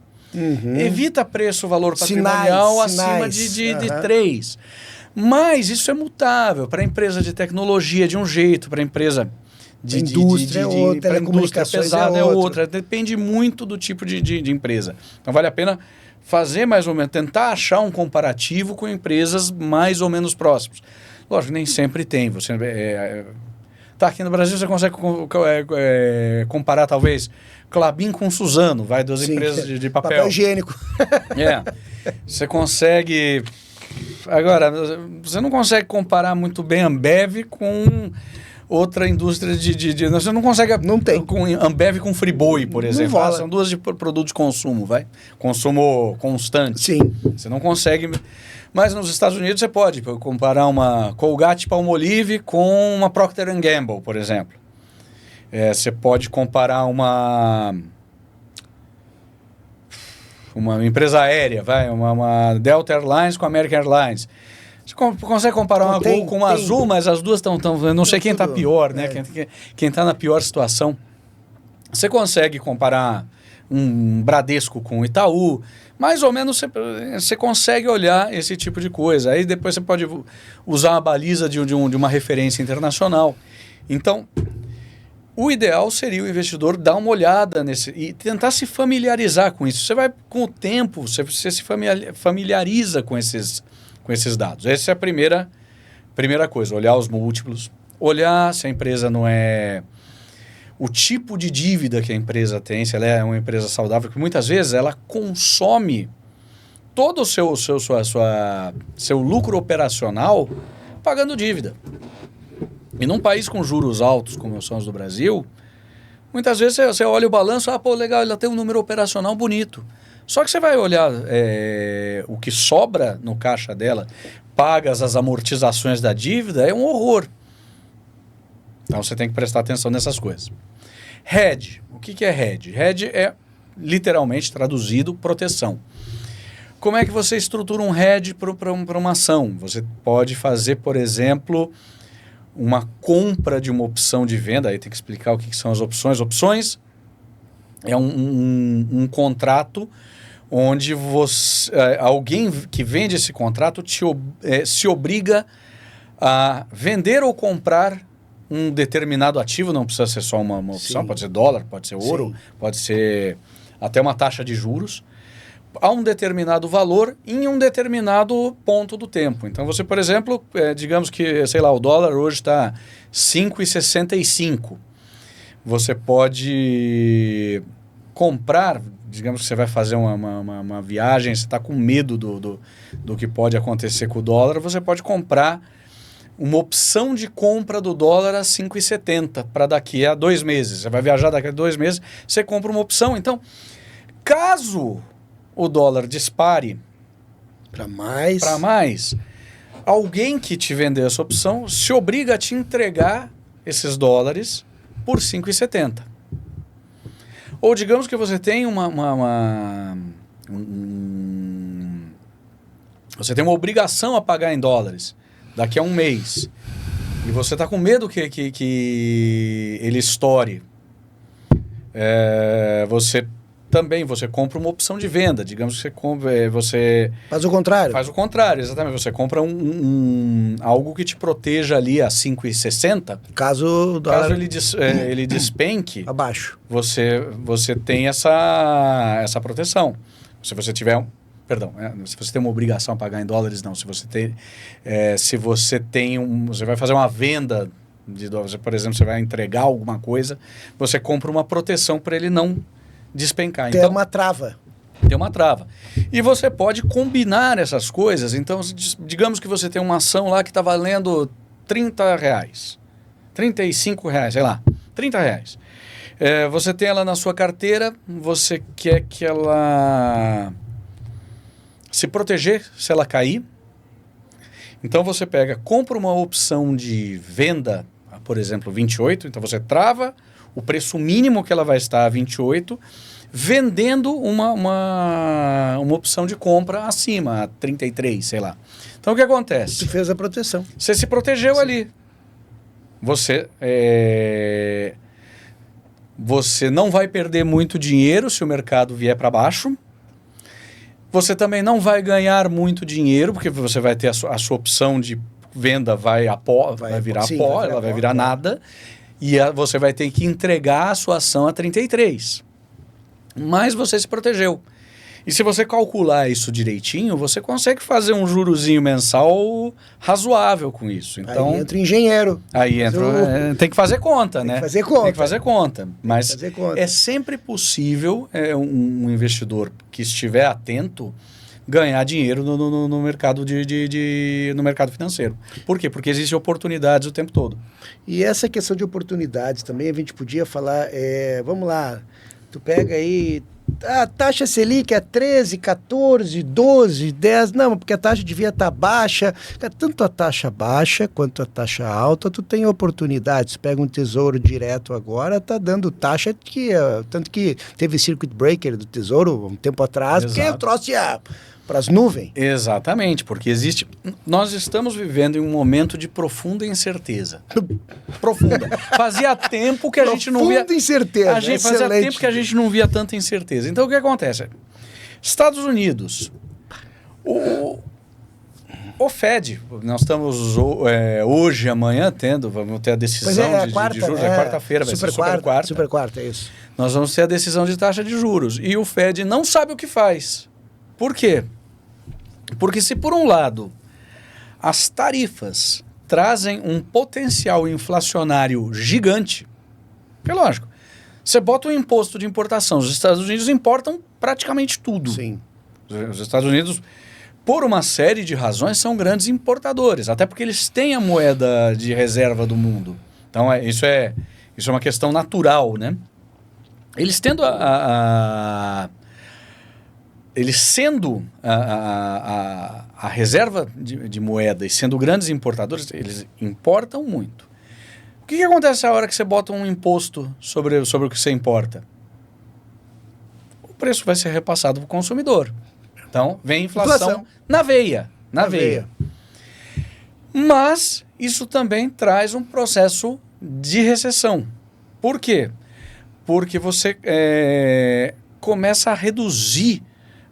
Evita preço-valor patrimonial acima de 3. Mas isso é mutável para a empresa de tecnologia de um jeito, para a empresa de indústria é outra, telecomunicações pesada é outra. Depende muito do tipo de empresa. Então vale a pena fazer mais ou menos, tentar achar um comparativo com empresas mais ou menos próximas. Lógico, nem sempre tem. Você aqui no Brasil você consegue comparar talvez Klabin com Suzano, vai das empresas de papel. Papel higiênico. Você consegue... Agora, você não consegue comparar muito bem Ambev com outra indústria você não consegue... Não tem. Com Ambev com Friboi, por exemplo. São duas de produtos de consumo, consumo constante. Sim. Você não consegue... Mas nos Estados Unidos você pode comparar uma Colgate-Palmolive com uma Procter & Gamble, por exemplo. Você pode comparar uma empresa aérea, uma Delta Airlines com a American Airlines. Você consegue comparar uma Gol com uma Azul, mas as duas estão... Não sei quem está pior, né? Quem está na pior situação. Você consegue comparar um Bradesco com o Itaú. Mais ou menos você consegue olhar esse tipo de coisa. Aí depois você pode usar a baliza de uma referência internacional. Então, o ideal seria o investidor dar uma olhada nesse e tentar se familiarizar com isso. Você vai, com o tempo, você se familiariza com esses dados. Essa é a primeira coisa, olhar os múltiplos, olhar se a empresa não é... O tipo de dívida que a empresa tem, se ela é uma empresa saudável, que muitas vezes ela consome todo o seu lucro operacional pagando dívida. E num país com juros altos, como são os do Brasil, muitas vezes você olha o balanço, legal, ela tem um número operacional bonito. Só que você vai olhar o que sobra no caixa dela, pagas as amortizações da dívida, é um horror. Então você tem que prestar atenção nessas coisas. Hedge. O que é hedge? Hedge é, literalmente traduzido, proteção. Como é que você estrutura um hedge para uma ação? Você pode fazer, por exemplo, uma compra de uma opção de venda. Aí tem que explicar o que são as opções. Opções é um contrato onde alguém que vende esse contrato se obriga a vender ou comprar um determinado ativo, não precisa ser só uma opção, Sim. pode ser dólar, pode ser ouro, Sim. pode ser até uma taxa de juros, a um determinado valor em um determinado ponto do tempo. Então você, por exemplo, digamos que, sei lá, o dólar hoje está 5,65. Você pode comprar, digamos que você vai fazer uma viagem, você está com medo do que pode acontecer com o dólar, você pode comprar uma opção de compra do dólar a 5,70 para daqui a 2 meses. Você vai viajar daqui a 2 meses, você compra uma opção. Então, caso o dólar dispare Para mais. Alguém que te vender essa opção se obriga a te entregar esses dólares por 5,70. Ou digamos que você tem você tem uma obrigação a pagar em dólares daqui a 1 mês. E você está com medo que ele estoure. Você compra uma opção de venda. Digamos que você Faz o contrário. faz o contrário, exatamente. Você compra algo que te proteja ali a 5,60. Caso o dólar Ele despenque, abaixo. você tem essa proteção. Se você tiver se você tem uma obrigação a pagar em dólares, não. Se você vai fazer uma venda de dólares, por exemplo, você vai entregar alguma coisa, você compra uma proteção para ele não despencar. Tem uma trava. Tem uma trava. E você pode combinar essas coisas. Então, digamos que você tem uma ação lá que está valendo R$30, R$35, sei lá, R$30. Você tem ela na sua carteira, você quer que ela se proteger se ela cair. Então você compra uma opção de venda, por exemplo, 28, então você trava o preço mínimo que ela vai estar a 28, vendendo uma opção de compra acima, a 33, sei lá. Então o que acontece? Tu fez a proteção. Você se protegeu ali. Você não vai perder muito dinheiro se o mercado vier para baixo. Você também não vai ganhar muito dinheiro, porque você vai ter a sua opção de venda vai virar pó, ela vai virar nada. E você vai ter que entregar a sua ação a 33. Mas você se protegeu. E se você calcular isso direitinho, você consegue fazer um jurozinho mensal razoável com isso. Então, aí entra engenheiro. Tem que fazer conta, né? Tem que fazer conta. Mas é sempre possível um investidor que estiver atento ganhar dinheiro no mercado no mercado financeiro. Por quê? Porque existem oportunidades o tempo todo. E essa questão de oportunidades também, a gente podia falar, vamos lá, tu pega aí, a taxa Selic é 13, 14, 12, 10, não, porque a taxa devia estar baixa. Tanto a taxa baixa quanto a taxa alta, tu tem oportunidades. Pega um tesouro direto agora, tá dando taxa tanto que teve circuit breaker do tesouro um tempo atrás, Exato. porque eu trouxe para as nuvens. Exatamente, porque nós estamos vivendo em um momento de profunda incerteza. Profunda. Fazia tempo que a gente não via... Profunda incerteza, Fazia tempo que a gente não via tanta incerteza. Então, o que acontece? Estados Unidos, o Fed, nós estamos hoje, amanhã, vamos ter a decisão de juros, quarta-feira, vai ser super quarta, é isso. Nós vamos ter a decisão de taxa de juros. E o Fed não sabe o que faz. Por quê? Porque se por um lado as tarifas trazem um potencial inflacionário gigante, porque lógico, você bota um imposto de importação, os Estados Unidos importam praticamente tudo. Sim. Os Estados Unidos, por uma série de razões, são grandes importadores, até porque eles têm a moeda de reserva do mundo. Então isso é uma questão natural, né? Eles tendo eles sendo a reserva de moeda e sendo grandes importadores, eles importam muito. O que acontece a hora que você bota um imposto sobre o que você importa? O preço vai ser repassado para o consumidor. Então, vem a inflação na veia. Mas isso também traz um processo de recessão. Por quê? Porque você começa a reduzir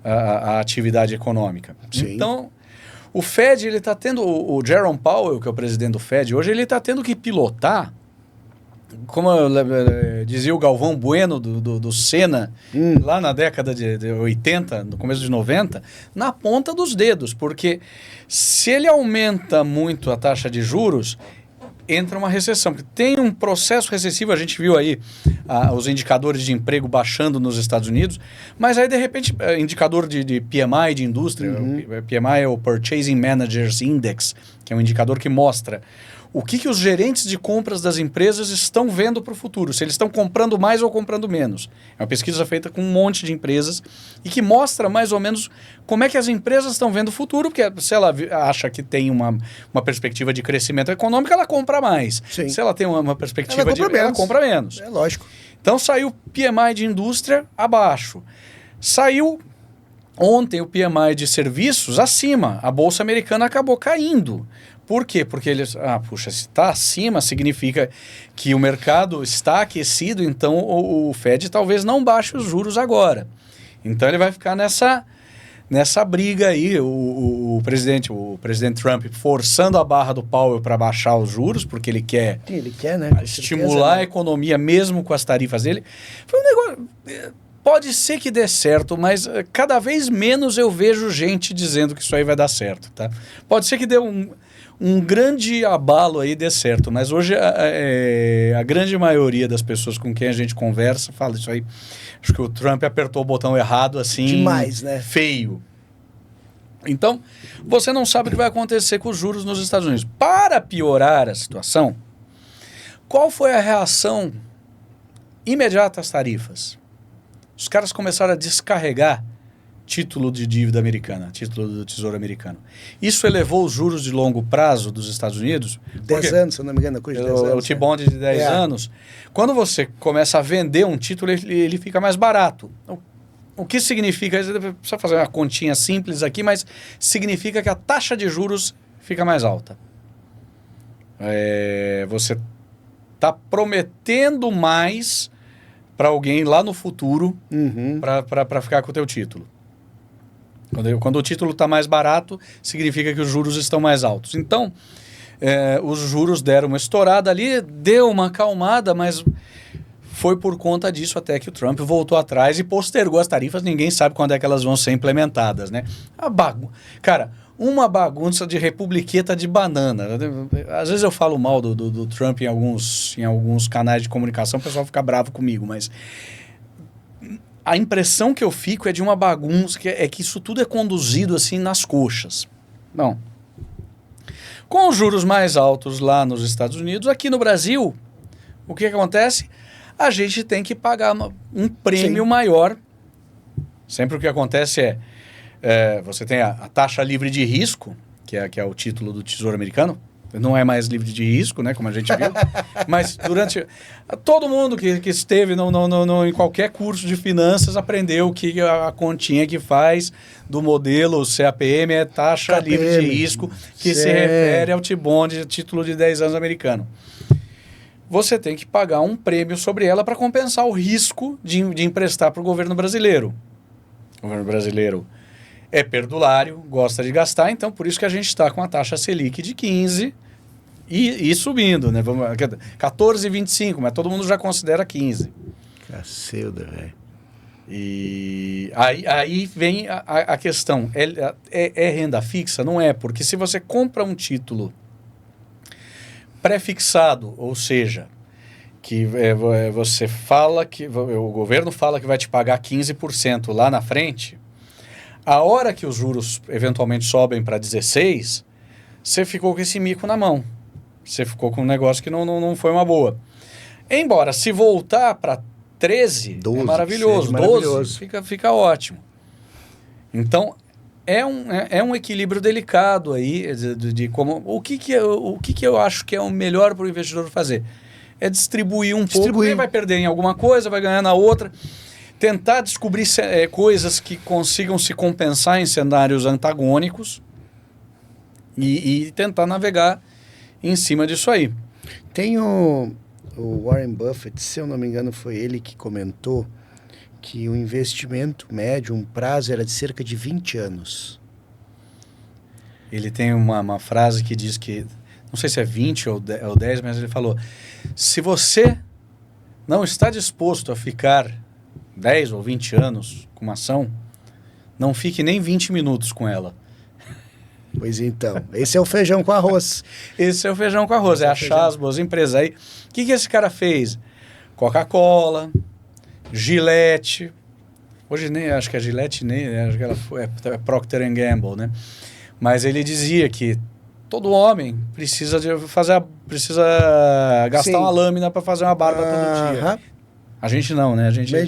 a atividade econômica. Sim. Então, o Fed, ele está tendo... O Jerome Powell, que é o presidente do Fed, hoje ele está tendo que pilotar, como dizia o Galvão Bueno do Senna, lá na década de 80, no começo de 90, na ponta dos dedos, porque se ele aumenta muito a taxa de juros, entra uma recessão. Tem um processo recessivo, a gente viu aí os indicadores de emprego baixando nos Estados Unidos, mas aí, de repente, indicador de PMI de indústria, o PMI é o Purchasing Managers Index, que é um indicador que mostra o que os gerentes de compras das empresas estão vendo para o futuro, se eles estão comprando mais ou comprando menos. É uma pesquisa feita com um monte de empresas e que mostra mais ou menos como é que as empresas estão vendo o futuro, porque se ela acha que tem uma perspectiva de crescimento econômico, ela compra mais. Sim. Se ela tem uma perspectiva ela compra menos. É lógico. Então saiu o PMI de indústria abaixo. Saiu ontem o PMI de serviços acima. A Bolsa Americana acabou caindo. Por quê? Porque eles... se está acima, significa que o mercado está aquecido, então o Fed talvez não baixe os juros agora. Então ele vai ficar nessa briga aí, o presidente Trump forçando a barra do Powell para baixar os juros, porque ele quer, né? estimular a economia mesmo com as tarifas dele. Foi um negócio... Pode ser que dê certo, mas cada vez menos eu vejo gente dizendo que isso aí vai dar certo, tá? Pode ser que dê um grande abalo aí dê certo, mas hoje a grande maioria das pessoas com quem a gente conversa fala isso aí. Acho que o Trump apertou o botão errado assim... Demais, né? Feio. Então, você não sabe o que vai acontecer com os juros nos Estados Unidos. Para piorar a situação, qual foi a reação imediata às tarifas? Os caras começaram a descarregar título de dívida americana, título do Tesouro Americano. Isso elevou os juros de longo prazo dos Estados Unidos. 10 anos, se eu não me engano, coisa de 10 anos. O T-Bond de 10 anos. Quando você começa a vender um título, ele fica mais barato. O que significa? Precisa fazer uma continha simples aqui, mas significa que a taxa de juros fica mais alta. Você está prometendo mais para alguém lá no futuro para ficar com o teu título. Quando o título está mais barato, significa que os juros estão mais altos. Então, os juros deram uma estourada ali, deu uma acalmada, mas foi por conta disso até que o Trump voltou atrás e postergou as tarifas. Ninguém sabe quando é que elas vão ser implementadas, né? Cara, uma bagunça de republiqueta de banana. Às vezes eu falo mal do Trump em alguns canais de comunicação, o pessoal fica bravo comigo, mas a impressão que eu fico é de uma bagunça, que isso tudo é conduzido assim nas coxas. Bom, com os juros mais altos lá nos Estados Unidos, aqui no Brasil, o que acontece? A gente tem que pagar um prêmio maior. Sempre o que acontece você tem a taxa livre de risco, que é o título do Tesouro Americano. Não é mais livre de risco, né, como a gente viu. Mas todo mundo que esteve em qualquer curso de finanças aprendeu que a continha que faz do modelo CAPM é taxa livre de risco, que se refere ao T-Bond, título de 10 anos americano. Você tem que pagar um prêmio sobre ela para compensar o risco de emprestar para o governo brasileiro. O governo brasileiro é perdulário, gosta de gastar, então por isso que a gente está com a taxa Selic de 15 e subindo, né? 14,25, mas todo mundo já considera 15. Cacilda, velho. E aí vem a questão, é renda fixa? Não é, porque se você compra um título pré-fixado, ou seja, que você fala que o governo fala que vai te pagar 15% lá na frente, a hora que os juros eventualmente sobem para 16%, você ficou com esse mico na mão. Você ficou com um negócio que não foi uma boa. Embora, se voltar para 13, 12, é maravilhoso. 12 fica ótimo. Então, é um equilíbrio delicado aí de como... O que eu acho que é o melhor para o investidor fazer? É distribuir um pouco. Ele vai perder em alguma coisa, vai ganhar na outra. Tentar descobrir coisas que consigam se compensar em cenários antagônicos e tentar navegar em cima disso aí. Tem o Warren Buffett, se eu não me engano, foi ele que comentou que o investimento médio, um prazo, era de cerca de 20 anos. Ele tem uma frase que diz que, não sei se é 20 ou 10, mas ele falou, se você não está disposto a ficar 10 ou 20 anos com uma ação, não fique nem 20 minutos com ela. Pois então, esse é o feijão com arroz. Esse é o feijão com arroz, é achar as boas empresas. Aí, o que esse cara fez? Coca-Cola, Gillette, hoje nem, acho que a Gillette nem, acho que ela foi, é Procter & Gamble, né? Mas ele dizia que todo homem precisa precisa gastar Sim. uma lâmina para fazer uma barba todo dia. A gente não, né? A gente dá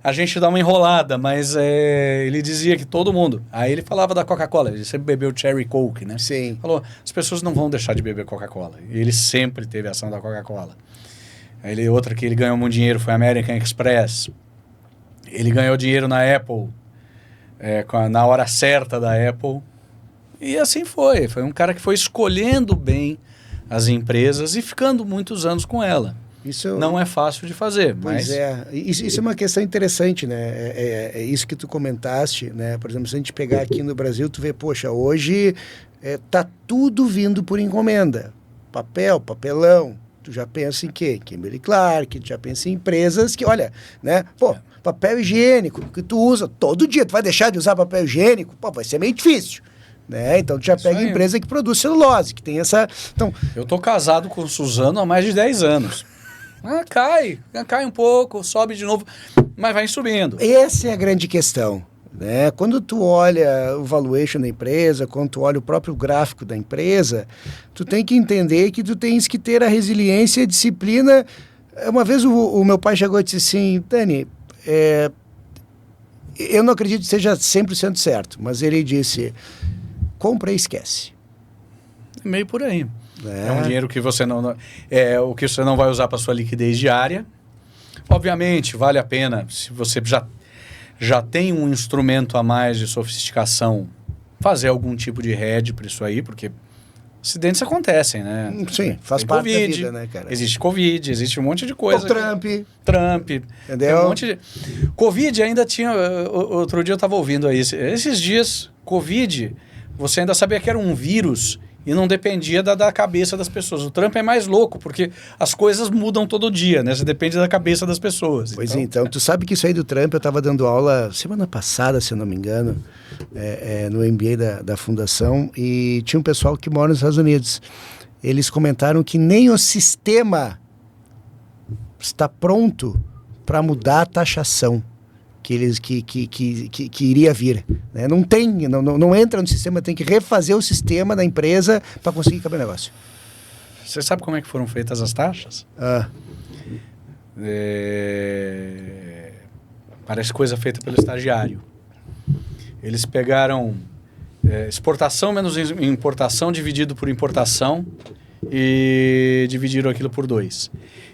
a gente dá uma enrolada, mas ele dizia que todo mundo. Aí ele falava da Coca-Cola, ele sempre bebeu Cherry Coke, né? Sim. Falou, as pessoas não vão deixar de beber Coca-Cola. E ele sempre teve a ação da Coca-Cola. Outra que ele ganhou muito dinheiro foi a American Express. Ele ganhou dinheiro na Apple, na hora certa da Apple. E assim foi. Foi um cara que foi escolhendo bem as empresas e ficando muitos anos com ela. Isso não é fácil de fazer. Pois isso é uma questão interessante, né? É isso que tu comentaste, né? Por exemplo, se a gente pegar aqui no Brasil, tu vê, poxa, hoje tá tudo vindo por encomenda. Papel, papelão. Tu já pensa em quê? Kimberly-Clark, tu já pensa em empresas que, olha, né? Pô, papel higiênico que tu usa todo dia, tu vai deixar de usar papel higiênico? Pô, vai ser meio difícil. Né? Então tu já pega empresa que produz celulose, que tem essa... Então, eu tô casado com o Suzano há mais de 10 anos. Cai um pouco, sobe de novo, mas vai subindo. Essa é a grande questão. Né? Quando tu olha o valuation da empresa, quando tu olha o próprio gráfico da empresa, tu tem que entender que tu tens que ter a resiliência e a disciplina. Uma vez o meu pai chegou e disse assim, Dani, eu não acredito que seja 100% certo, mas ele disse... compra e esquece. Meio por aí. É um dinheiro que você o que você não vai usar para sua liquidez diária. Obviamente, vale a pena, se você já tem um instrumento a mais de sofisticação, fazer algum tipo de hedge para isso aí, porque acidentes acontecem, né? Sim, faz tem parte COVID, da vida, né, cara? Existe Covid, existe um monte de coisa. O Trump. Entendeu? Um monte de... Covid ainda tinha... Outro dia eu estava ouvindo aí, esses dias, Covid... Você ainda sabia que era um vírus e não dependia da cabeça das pessoas. O Trump é mais louco, porque as coisas mudam todo dia, né? Você depende da cabeça das pessoas. Pois então, tu sabe que isso aí do Trump, eu estava dando aula semana passada, se eu não me engano, no MBA da Fundação, e tinha um pessoal que mora nos Estados Unidos. Eles comentaram que nem o sistema está pronto para mudar a taxação que iria vir. Né? Não entra no sistema, tem que refazer o sistema da empresa para conseguir caber o negócio. Você sabe como é que foram feitas as taxas? Parece coisa feita pelo estagiário. Eles pegaram exportação menos importação dividido por importação e dividiram aquilo por 2.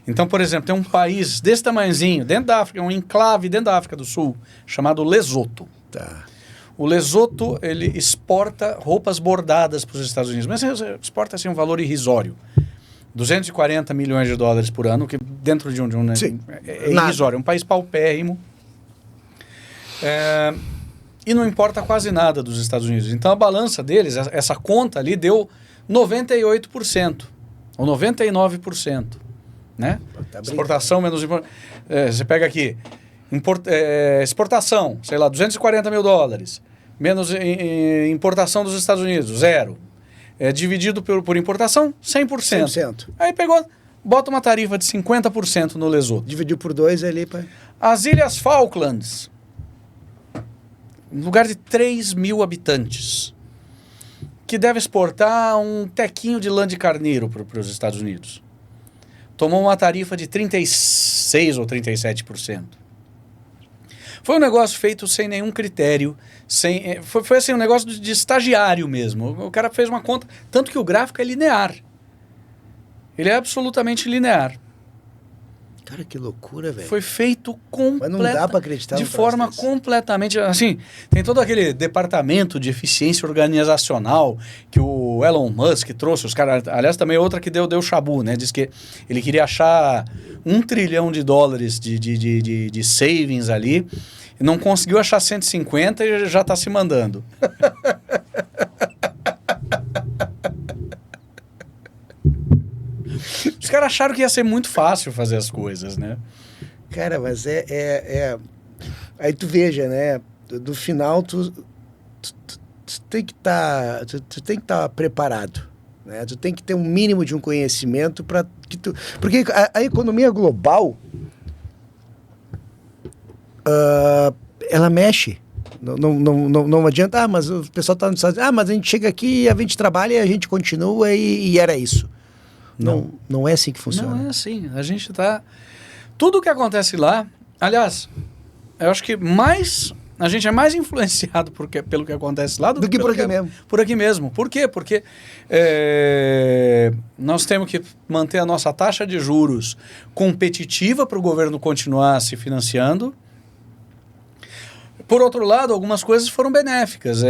Então, por exemplo, tem um país desse tamanhozinho, dentro da África, um enclave dentro da África do Sul, chamado Lesoto. Tá. O Lesoto, ele exporta roupas bordadas para os Estados Unidos, mas exporta assim, um valor irrisório. 240 milhões de dólares por ano, que dentro de um é irrisório, é um país paupérrimo. E não importa quase nada dos Estados Unidos. Então, a balança deles, essa conta ali, deu 98%, ou 99%. Né? Exportação menos... você pega aqui, exportação, sei lá, 240 mil dólares, menos importação dos Estados Unidos, 0. Dividido por importação, 100%. 100%. Aí bota uma tarifa de 50% no Lesoto. Dividiu por 2 ali, pai. As Ilhas Falklands, um lugar de 3 mil habitantes, que deve exportar um tequinho de lã de carneiro para os Estados Unidos. Tomou uma tarifa de 36% ou 37%. Foi um negócio feito sem nenhum critério, foi assim, um negócio de estagiário mesmo. O cara fez uma conta, tanto que o gráfico é linear. Ele é absolutamente linear. Cara, que loucura, velho. Foi feito Mas não dá pra acreditar de num forma troço desse. completamente... Assim, tem todo aquele departamento de eficiência organizacional que o Elon Musk trouxe. Os caras, aliás, também outra que deu chabu, né? Diz que ele queria achar $1 trilhão de savings ali. Não conseguiu achar 150 e já está se mandando. Os caras acharam que ia ser muito fácil fazer as coisas, né? Cara, mas aí tu veja, né? Do final, tu tem que estar preparado, né? Tu tem que ter um mínimo de um conhecimento para que tu... Porque a economia global, ela mexe. Não adianta, mas o pessoal está nos Estados Unidos, mas a gente chega aqui, a gente trabalha e a gente continua e era isso. Não é assim que funciona. Não é assim. A gente tá... Tudo que acontece lá... Aliás, eu acho que a gente é mais influenciado pelo que acontece lá do que por aqui mesmo. Por aqui mesmo. Por quê? Porque nós temos que manter a nossa taxa de juros competitiva para o governo continuar se financiando. Por outro lado, algumas coisas foram benéficas.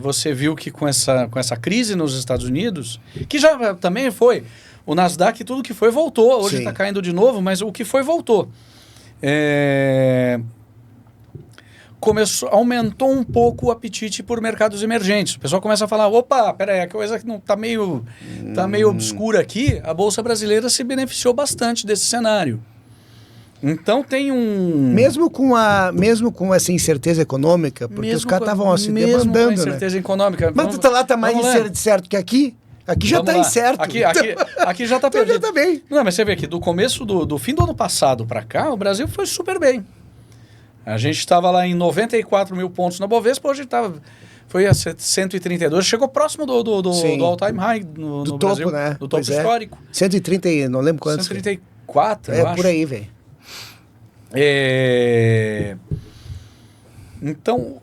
Você viu que com essa crise nos Estados Unidos, que já também foi, o Nasdaq, tudo que foi, voltou. Hoje está caindo de novo, mas o que foi, voltou. Aumentou um pouco o apetite por mercados emergentes. O pessoal começa a falar, opa, peraí, a coisa que não está meio obscura aqui. A Bolsa Brasileira se beneficiou bastante desse cenário. Então tem um... Mesmo com essa incerteza econômica, porque os caras estavam se demandando, mesmo com a incerteza econômica. Mas lá está mais incerto que aqui? Aqui já está incerto. Aqui já está perdido. Já tá bem. Não, mas você vê aqui, do começo do fim do ano passado para cá, o Brasil foi super bem. A gente estava lá em 94 mil pontos na Bovespa, hoje foi a 132, chegou próximo do all-time high no topo, Brasil, né? do topo histórico. 130, não lembro quantos. 134, eu acho. Por aí, velho. Então,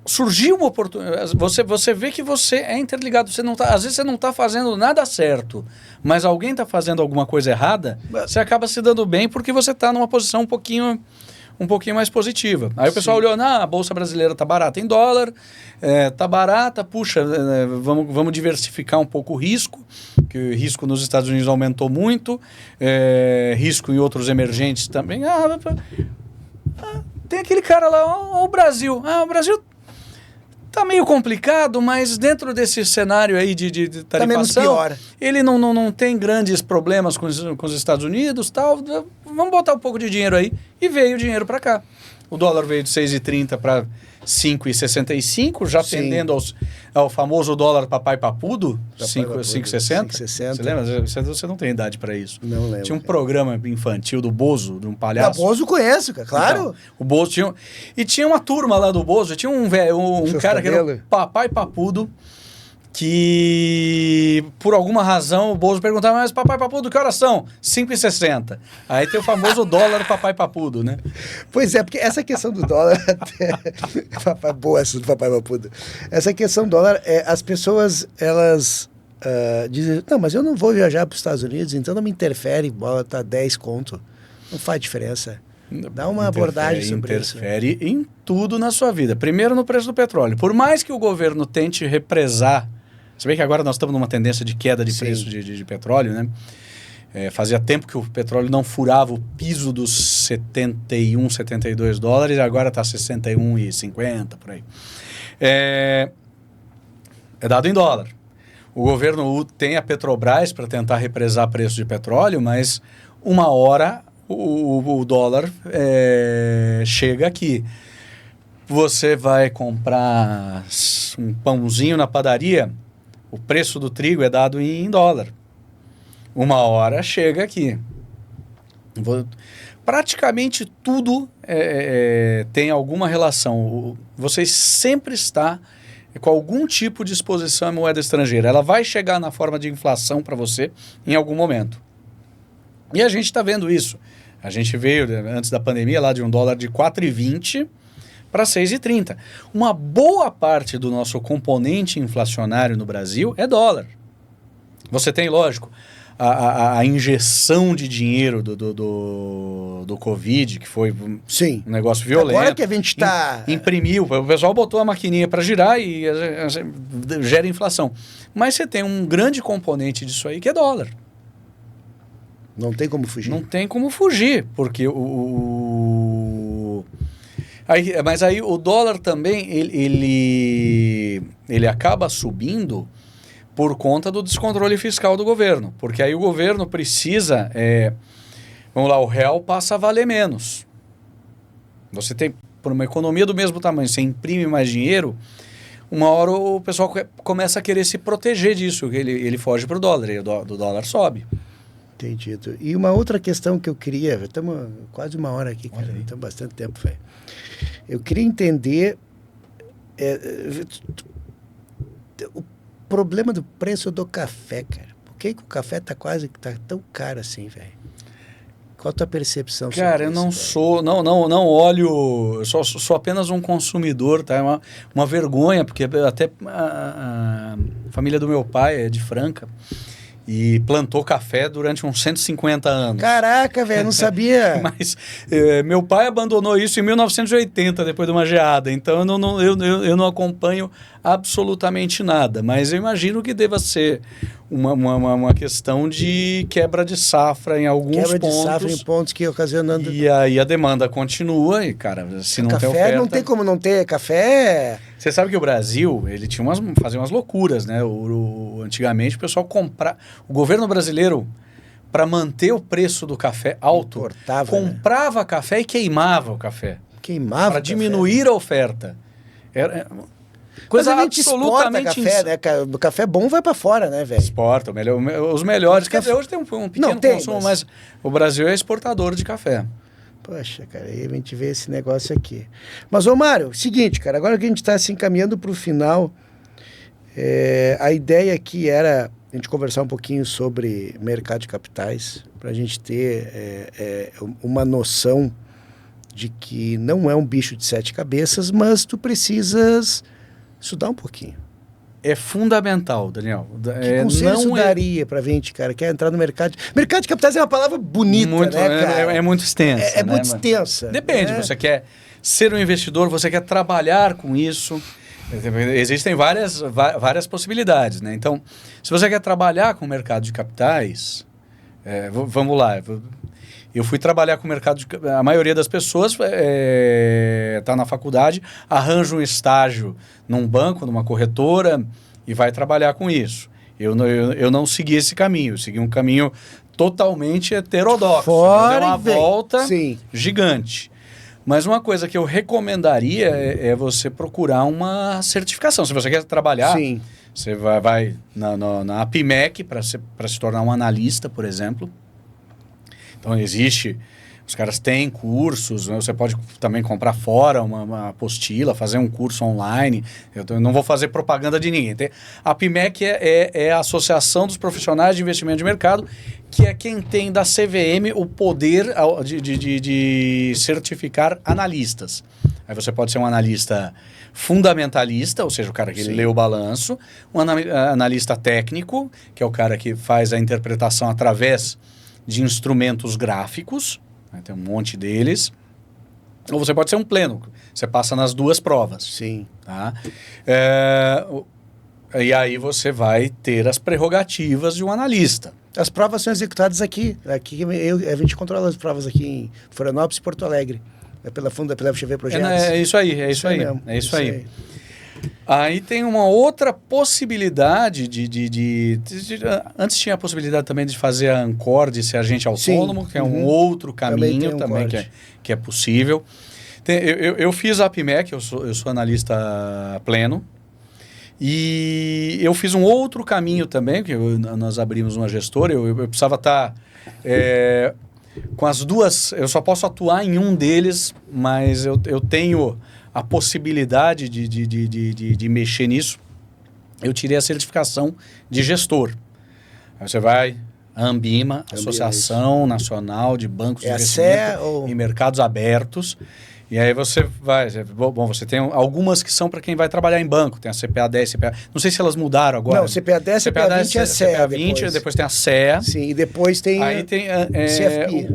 surgiu uma oportunidade. Você vê que você é interligado. Às vezes você não está fazendo nada certo, mas alguém está fazendo alguma coisa errada, você acaba se dando bem porque você está numa posição um pouquinho mais positiva. Aí o pessoal olhou, a Bolsa Brasileira está barata em dólar, está barata, puxa, vamos diversificar um pouco o risco, que o risco nos Estados Unidos aumentou muito, risco em outros emergentes também. Tem aquele cara lá, o Brasil. O Brasil tá meio complicado, mas dentro desse cenário aí de tarifação, tá menos pior. Ele não tem grandes problemas com os Estados Unidos, tal. Vamos botar um pouco de dinheiro aí. E veio o dinheiro para cá. O dólar veio de 6,30 para 5,65, já tendendo ao famoso dólar papai papudo, 5,60. Você lembra? Você não tem idade para isso. Não lembro. Tinha um programa infantil do Bozo, de um palhaço. O Bozo conheço, cara, claro. Então, o Bozo tinha... E tinha uma turma lá do Bozo, tinha um cara que era o papai papudo, que por alguma razão o Bozo perguntava, mas papai papudo, que horas são? 5,60. Aí tem o famoso dólar papai papudo, né? Pois é, porque essa questão do dólar... Boa essa do papai papudo. Essa questão do dólar, as pessoas, elas dizem, não, mas eu não vou viajar para os Estados Unidos, então não me interfere, bola tá 10 conto. Não faz diferença. Dá uma abordagem sobre isso. Interfere em tudo na sua vida. Primeiro no preço do petróleo. Por mais que o governo tente represar. Você vê que agora nós estamos numa tendência de queda de preço de petróleo, né? Fazia tempo que o petróleo não furava o piso dos 71, 72 dólares, agora está 61,50 por aí. É dado em dólar. O governo tem a Petrobras para tentar represar preço de petróleo, mas uma hora o dólar chega aqui. Você vai comprar um pãozinho na padaria, o preço do trigo é dado em dólar. Uma hora chega aqui. Praticamente tudo tem alguma relação. Você sempre está com algum tipo de exposição à moeda estrangeira. Ela vai chegar na forma de inflação para você em algum momento. E a gente está vendo isso. A gente veio, antes da pandemia, lá de um dólar de 4,20 para 6,30. Uma boa parte do nosso componente inflacionário no Brasil é dólar. Você tem, lógico, a injeção de dinheiro do Covid, que foi Sim. um negócio violento. Agora que a gente está... Imprimiu, o pessoal botou a maquininha para girar e gera inflação. Mas você tem um grande componente disso aí que é dólar. Não tem como fugir. Não tem como fugir, porque mas aí o dólar também, ele acaba subindo por conta do descontrole fiscal do governo. Porque aí o governo precisa... vamos lá, o real passa a valer menos. Você tem, por uma economia do mesmo tamanho, você imprime mais dinheiro, uma hora o pessoal começa a querer se proteger disso. Ele foge para o dólar, e o dólar sobe. Entendido. E uma outra questão que eu queria... Estamos quase uma hora aqui, cara. Estamos bastante tempo, velho. Eu queria entender... o problema do preço do café, cara. Por que o café tá tão caro assim, velho? Qual a tua percepção sobre isso? Cara, eu não olho... Eu sou apenas um consumidor, tá? É uma vergonha, porque até a família do meu pai é de Franca. E plantou café durante uns 150 anos. Caraca, velho, não sabia. Mas meu pai abandonou isso em 1980, depois de uma geada. Então eu não acompanho absolutamente nada. Mas eu imagino que deva ser uma questão de quebra de safra em alguns pontos. Quebra de safra em pontos que ocasionando... E aí a demanda continua e, cara, se não tem oferta... Café não tem como não ter. Café... Você sabe que o Brasil, ele fazia umas loucuras, né? Antigamente o pessoal o governo brasileiro, para manter o preço do café alto, comprava café e queimava o café. Queimava para diminuir a oferta. Era coisa absolutamente... café, né? O café bom vai para fora, né, velho? Exporta, os melhores. Quer dizer, hoje tem um pequeno consumo, mas o Brasil é exportador de café. Poxa, cara, aí a gente vê esse negócio aqui. Mas, ô Mário, seguinte, cara, agora que a gente está se encaminhando para o final, a ideia aqui era a gente conversar um pouquinho sobre mercado de capitais, para a gente ter uma noção de que não é um bicho de 7 cabeças, mas tu precisas estudar um pouquinho. É fundamental, Daniel. Que conselho daria pra gente, cara, quer entrar no mercado? Mercado de capitais é uma palavra bonita, muito, né, cara? É muito extensa. É muito extensa. Depende, você quer ser um investidor, você quer trabalhar com isso. Existem várias possibilidades, né? Então, se você quer trabalhar com o mercado de capitais, vamos lá. Eu fui trabalhar com o mercado de... A maioria das pessoas está na faculdade, arranja um estágio num banco, numa corretora e vai trabalhar com isso. Eu não segui esse caminho, eu segui um caminho totalmente heterodoxo. Deu uma volta gigante. Mas uma coisa que eu recomendaria é você procurar uma certificação. Se você quer trabalhar, você vai na APMEC para se tornar um analista, por exemplo. Então os caras têm cursos, né? Você pode também comprar fora uma apostila, fazer um curso online. Eu não vou fazer propaganda de ninguém. A APMEC é a Associação dos Profissionais de Investimento de Mercado, que é quem tem da CVM o poder de certificar analistas. Aí você pode ser um analista fundamentalista, ou seja, o cara que lê o balanço, um analista técnico, que é o cara que faz a interpretação através de instrumentos gráficos, né, tem um monte deles, ou você pode ser um pleno, você passa nas duas provas. Sim. Tá? E aí você vai ter as prerrogativas de um analista. As provas são executadas aqui a gente controla as provas aqui em Florianópolis e Porto Alegre, pela FGV Projetos. É isso aí. Aí tem uma outra possibilidade antes tinha a possibilidade também de fazer a Ancor, de ser agente autônomo, que é um outro caminho também que é possível. Eu fiz a APMEC, eu sou analista pleno, e eu fiz um outro caminho também, que nós abrimos uma gestora, eu precisava estar com as duas, eu só posso atuar em um deles, mas eu tenho a possibilidade de mexer nisso. Eu tirei a certificação de gestor. Aí você vai, a Ambima, Associação Nacional de Bancos de Investimento em Mercados Abertos. E aí você vai... Bom, você tem algumas que são para quem vai trabalhar em banco. Tem a CPA 10, CPA... Não sei se elas mudaram agora. Não, CPA 10, CPA 20 é a CEA. CPA 20, depois tem a CEA. Sim, e depois tem... Aí tem CFP.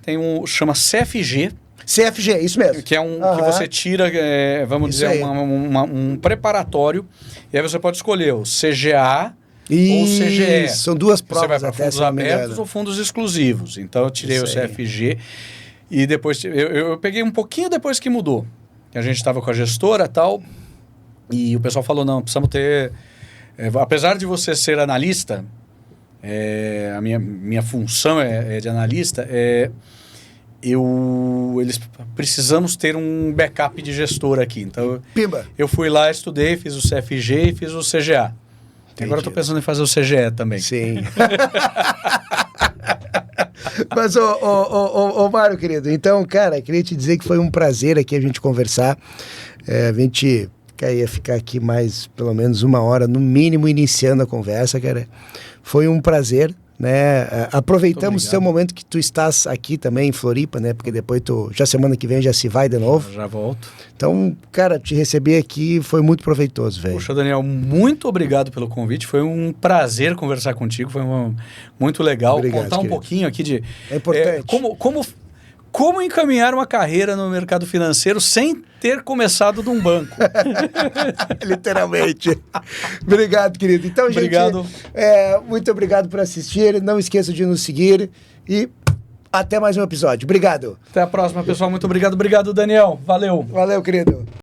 Tem chama CFG. CFG, isso mesmo. Que é que você tira, vamos Isso dizer, um preparatório. E aí você pode escolher o CGA ou CGE. São duas provas. Você vai para fundos abertos ou fundos exclusivos. Então eu tirei o CFG e depois... Eu peguei um pouquinho depois que mudou. A gente estava com a gestora e tal, e o pessoal falou, não, precisamos ter... apesar de você ser analista, a minha função é de analista, eles precisamos ter um backup de gestor aqui. Então, eu fui lá, estudei, fiz o CFG e fiz o CGA. Entendi. Agora eu estou pensando em fazer o CGE também. Sim. Mas, ô Mário, querido, então, cara, queria te dizer que foi um prazer aqui a gente conversar. A gente ia ficar aqui mais, pelo menos 1 hora, no mínimo, iniciando a conversa, cara. Foi um prazer, né? Aproveitamos o seu momento que tu estás aqui também em Floripa, né? Porque depois já semana que vem já se vai de novo. Já volto. Então, cara, te receber aqui foi muito proveitoso, velho. Poxa, Daniel, muito obrigado pelo convite. Foi um prazer conversar contigo. Foi muito legal. Obrigado, contar um pouquinho aqui de... É importante. Como encaminhar uma carreira no mercado financeiro sem ter começado de um banco. Literalmente. Obrigado, querido. Então, obrigado. Gente, muito obrigado por assistir. Não esqueça de nos seguir e até mais um episódio. Obrigado. Até a próxima, pessoal. Muito obrigado. Obrigado, Daniel. Valeu. Valeu, querido.